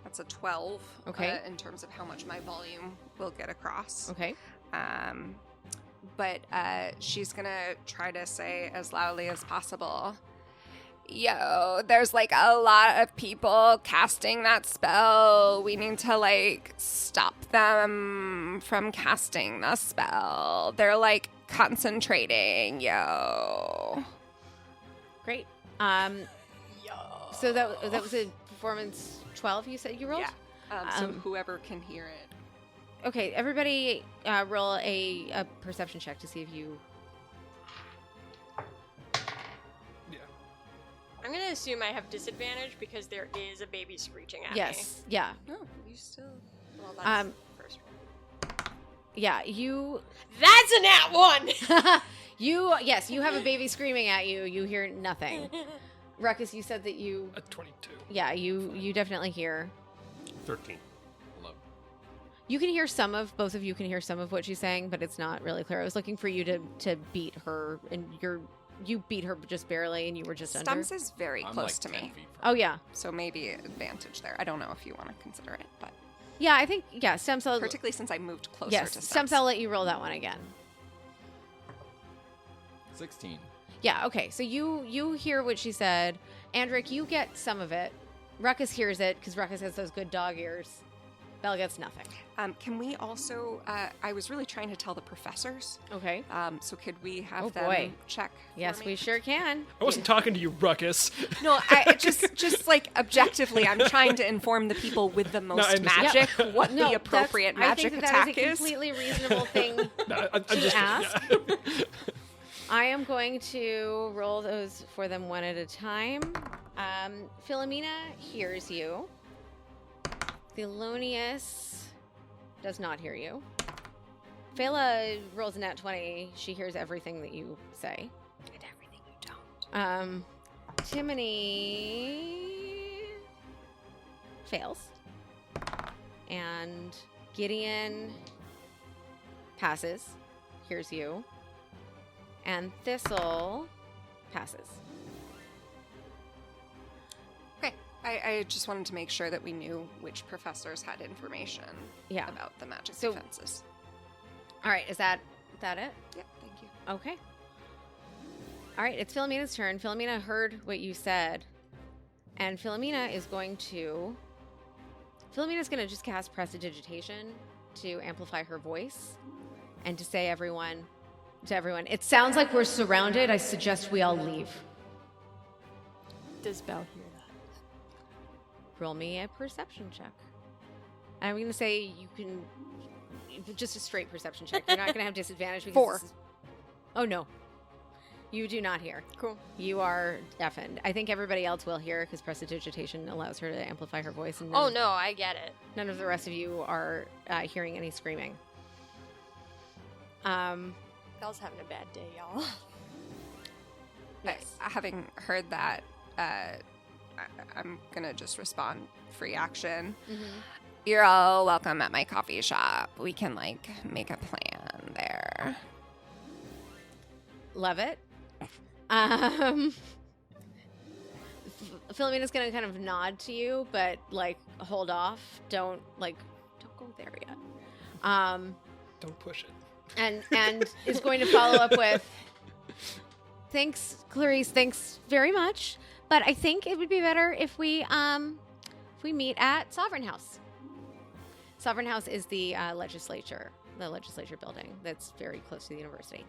That's That's a 12. Okay. In terms of how much my volume will get across. Okay. But she's gonna try to say as loudly as possible, yo, there's like a lot of people casting that spell. We need to like stop them from casting the spell. They're like concentrating, yo. Great. So that was a performance 12 you said you rolled? Yeah. So whoever can hear it. Okay, everybody roll a perception check to see if you... Yeah. I'm gonna assume I have disadvantage because there is a baby screeching at me. Yes, yeah. No, you still. Well, that's the first one. Yeah, you... That's a nat 1! Yes, you have a baby screaming at you. You hear nothing. Ruckus, you said that you... A 22. Yeah, you definitely hear. 13. Low. You can hear both of you can hear some of what she's saying, but it's not really clear. I was looking for you to beat her, and you beat her just barely, and you were just Stumps under. is very I'm close like to 10 me. feet from Oh, yeah. So maybe advantage there. I don't know if you want to consider it, but Yeah, I think, Stem Cell... particularly since I moved closer Yes, to Stem Cell, I'll let you roll that one again. 16. Yeah, okay. So you hear what she said. Andric, you get some of it. Ruckus hears it because Ruckus has those good dog ears. Belle gets nothing. Can we also? I was really trying to tell the professors. Okay. So could we have Oh, them boy. check? for Yes, me? we sure can. I wasn't talking to you, Ruckus. No, I just like objectively, I'm trying to inform the people with the most understand. magic what No, the appropriate I magic think that attack is a is. completely reasonable thing No, I'm to just ask. yeah. I am going to roll those for them one at a time. Philomena hears you. Thelonious does not hear you. Phala rolls a nat 20. She hears everything that you say. And everything you don't. Timony fails. And Gideon passes, hears you. And Thistle passes. Okay. I just wanted to make sure that we knew which professors had information Yeah. about the magic So- defenses. All right, is that it? Yep, thank you. Okay. All right, it's Philomena's turn. Philomena heard what you said. And Philomena is going to... Philomena's going to just cast Prestidigitation to amplify her voice and to say to everyone, it sounds like we're surrounded. I suggest we all leave. Does Belle hear that? Roll me a perception check. And I'm going to say you can... Just a straight perception check. You're not going to have disadvantage because... 4. this is- Oh, no. You do not hear. Cool. You are deafened. I think everybody else will hear because Prestidigitation allows her to amplify her voice. And Oh, no, I get it. none of the rest of you are hearing any screaming. Belle's having a bad day, y'all. Yes. Having heard that, I'm gonna just respond free action. Mm-hmm. You're all welcome at my coffee shop. We can like make a plan there. Love it. Philomena's gonna kind of nod to you, but like hold off. Don't go there yet. Don't push it. And is going to follow up with, thanks, Clarice. Thanks very much. But I think it would be better if we meet at Sovereign House. Sovereign House is the legislature building that's very close to the university.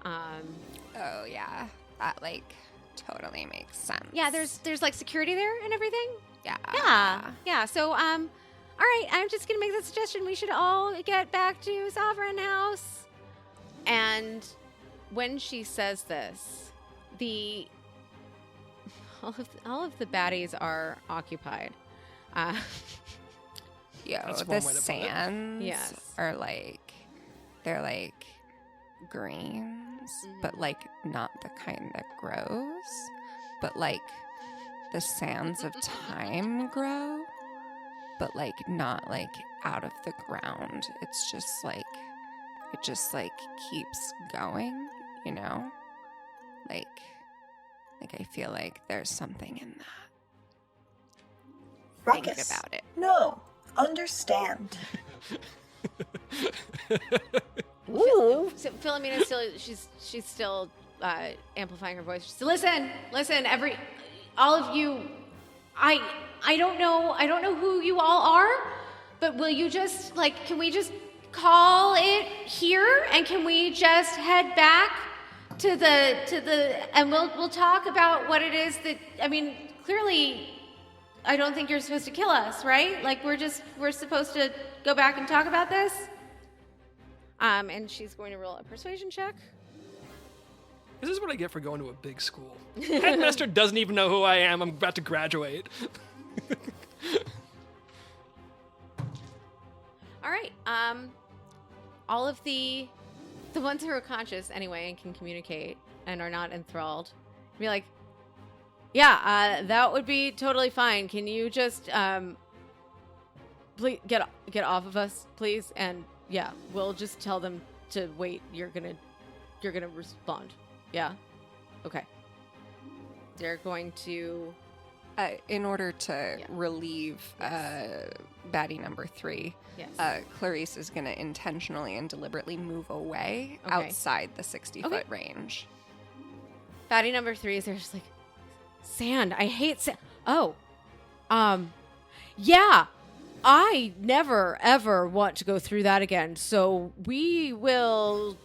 Oh yeah, that like totally makes sense. Yeah, there's like security there and everything. Yeah. Yeah. So, all right, I'm just going to make the suggestion. We should all get back to Sovereign House. And when she says this, all of the baddies are occupied. Yo, That's the one way to put it. sands Yes. are like, they're like greens, but like not the kind that grows, but like the sands of time grow, but like not like out of the ground. It's just like, it just like keeps going, you know? Like I feel like there's something in that. think Ruckus. about it. No. Understand. Ooh. So Philomena she's still amplifying her voice. She's, listen, all of you. I don't know who you all are, but will you just can we just call it here, and can we just head back to the and we'll talk about what it is that, I mean, clearly I don't think you're supposed to kill us, right? Like we're supposed to go back and talk about this. And she's going to roll a persuasion check. This is what I get for going to a big school. Headmaster doesn't even know who I am. I'm about to graduate. All right. All of the ones who are conscious anyway and can communicate and are not enthralled be like, yeah, that would be totally fine. Can you just please get off of us, please? And yeah, we'll just tell them to wait. You're gonna respond. Yeah. Okay. They're going to. In order to relieve baddie number 3, yes. Clarice is going to intentionally and deliberately move away outside the 60-foot range. Baddie number 3 is there, just like, sand. I hate sand. Oh, yeah. I never ever want to go through that again. So we will.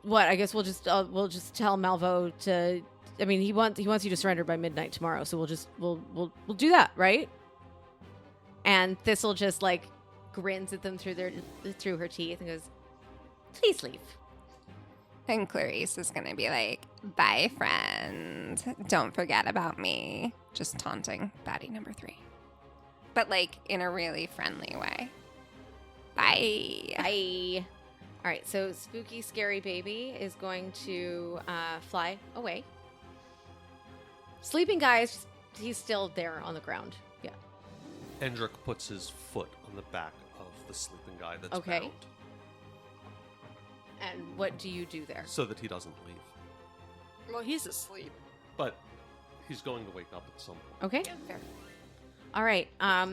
What? I guess we'll just tell Malveaux to. I mean, he wants you to surrender by midnight tomorrow. So we'll do that, right? And Thistle just grins at them through her teeth and goes, "Please leave." And Clarice is going to be like, "Bye, friend. Don't forget about me." Just taunting baddie number 3. But in a really friendly way. Bye. Bye. All right, so spooky, scary baby is going to fly away. Sleeping guy he's still there on the ground. Yeah. Endrick puts his foot on the back of the sleeping guy that's okay. bound. And what do you do there? So that he doesn't leave. Well, he's asleep. But he's going to wake up at some point. Okay. Yeah, fair. All right.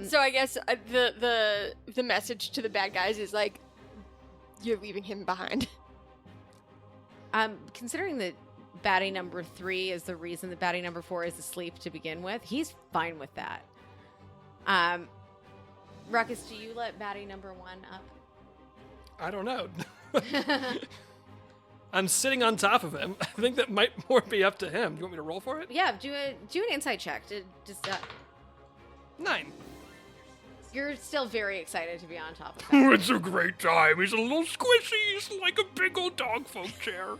So I guess the message to the bad guys is you're leaving him behind. Considering that baddie number 3 is the reason that baddie number 4 is asleep to begin with, he's fine with that. Ruckus, do you let baddie number 1 up? I don't know. I'm sitting on top of him. I think that might more be up to him. Do you want me to roll for it? Yeah, do an insight check. Just 9. You're still very excited to be on top of him. It's a great time. He's a little squishy. He's like a big old dog folk chair.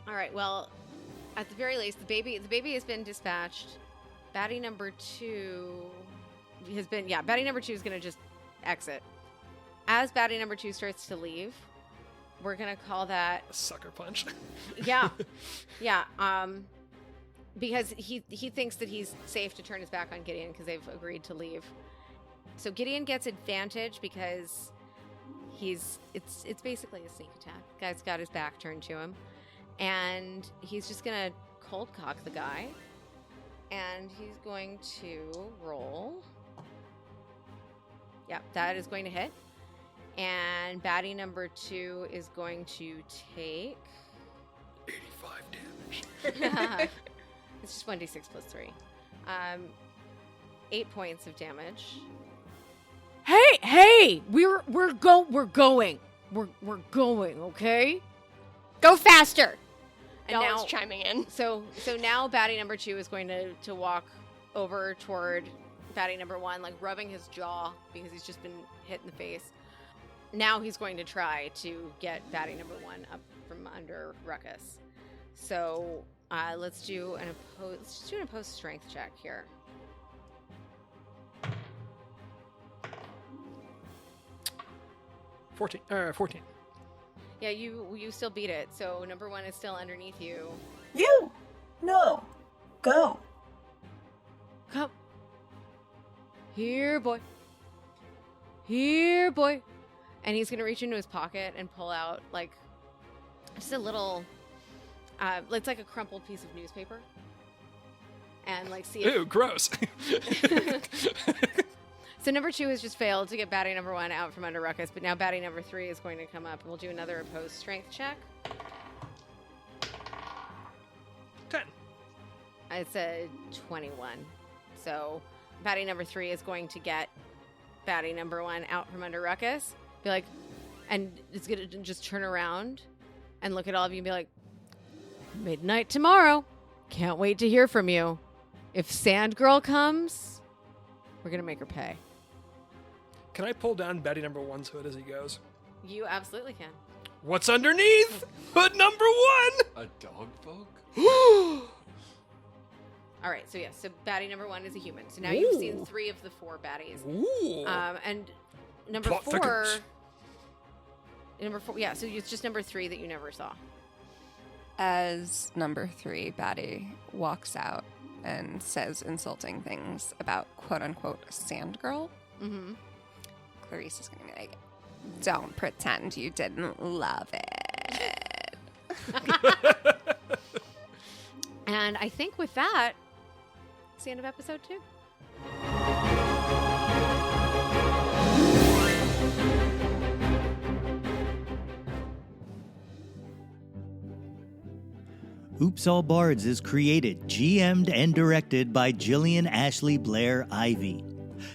All right. Well, at the very least, the baby has been dispatched. Baddie number 2 has been. Yeah, baddie number 2 is going to just exit. As baddie number 2 starts to leave, we're going to call that a sucker punch. Yeah. Yeah. Because he thinks that he's safe to turn his back on Gideon because they've agreed to leave. So Gideon gets advantage because it's basically a sneak attack. Guy's got his back turned to him, and he's just gonna cold cock the guy, and he's going to roll. Yep, that is going to hit. And baddie number 2 is going to take 85 damage. It's just 1d6 plus 3. 8 points of damage. Hey! We're going. We're going, okay? Go faster! And Now it's now chiming in. So now baddie number 2 is going to walk over toward baddie number 1, rubbing his jaw because he's just been hit in the face. Now he's going to try to get baddie number 1 up from under Ruckus. So let's do an opposed strength check here. 14. Yeah, you still beat it. So number 1 is still underneath you. You! No. Go. Come. Here, boy. Here, boy. And he's going to reach into his pocket and pull out, just a little It's like a crumpled piece of newspaper. And like see Ew, gross. So number 2 has just failed to get baddie number 1 out from under Ruckus, but now baddie number 3 is going to come up, and we'll do another opposed strength check. 10. It's a 21. So baddie number 3 is going to get baddie number 1 out from under Ruckus. Be like, and it's going to just turn around and look at all of you and be like, midnight tomorrow. Can't wait to hear from you. If Sand Girl comes, we're going to make her pay. Can I pull down baddie number 1's hood as he goes? You absolutely can. What's underneath? Hood number 1! A dog folk? All right, so yes, so baddie number 1 is a human. So now you've seen 3 of the 4 baddies. Ooh. And number Plot 4... thickens. Number 4, yeah, so it's just number 3 that you never saw. As number 3 baddie walks out and says insulting things about quote-unquote Sand Girl, Clarice is going to be like, don't pretend you didn't love it. And I think with that, it's the end of episode 2. Oops All Bards is created, GM'd, and directed by Jillian Ashley Blair Ivy.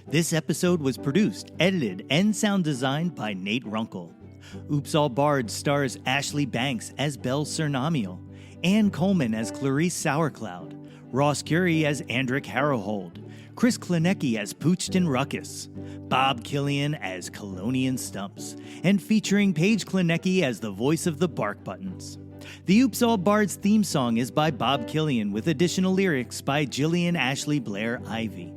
This episode was produced, edited, and sound designed by Nate Runkle. Oops All Bards stars Ashley Banks as Belle Cernamiel, Ann Coleman as Clarice Sauercloud, Ross Curie as Andric Harrowhold, Chris Klinecki as Poochton Ruckus, Bob Killian as Colonian Stumps, and featuring Paige Klinecki as the voice of the Bark Buttons. The Oops All Bards theme song is by Bob Killian with additional lyrics by Jillian Ashley Blair Ivy.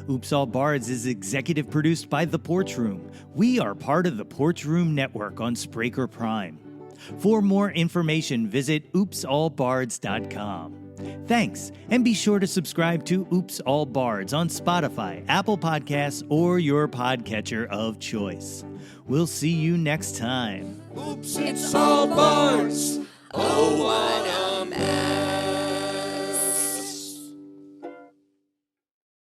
Oops All Bards is executive produced by The Porch Room. We are part of the Porch Room Network on Spreaker Prime. For more information, visit oopsallbards.com. Thanks, and be sure to subscribe to Oops All Bards on Spotify, Apple Podcasts, or your podcatcher of choice. We'll see you next time. Oops, it's all bards. Oh, what a mess.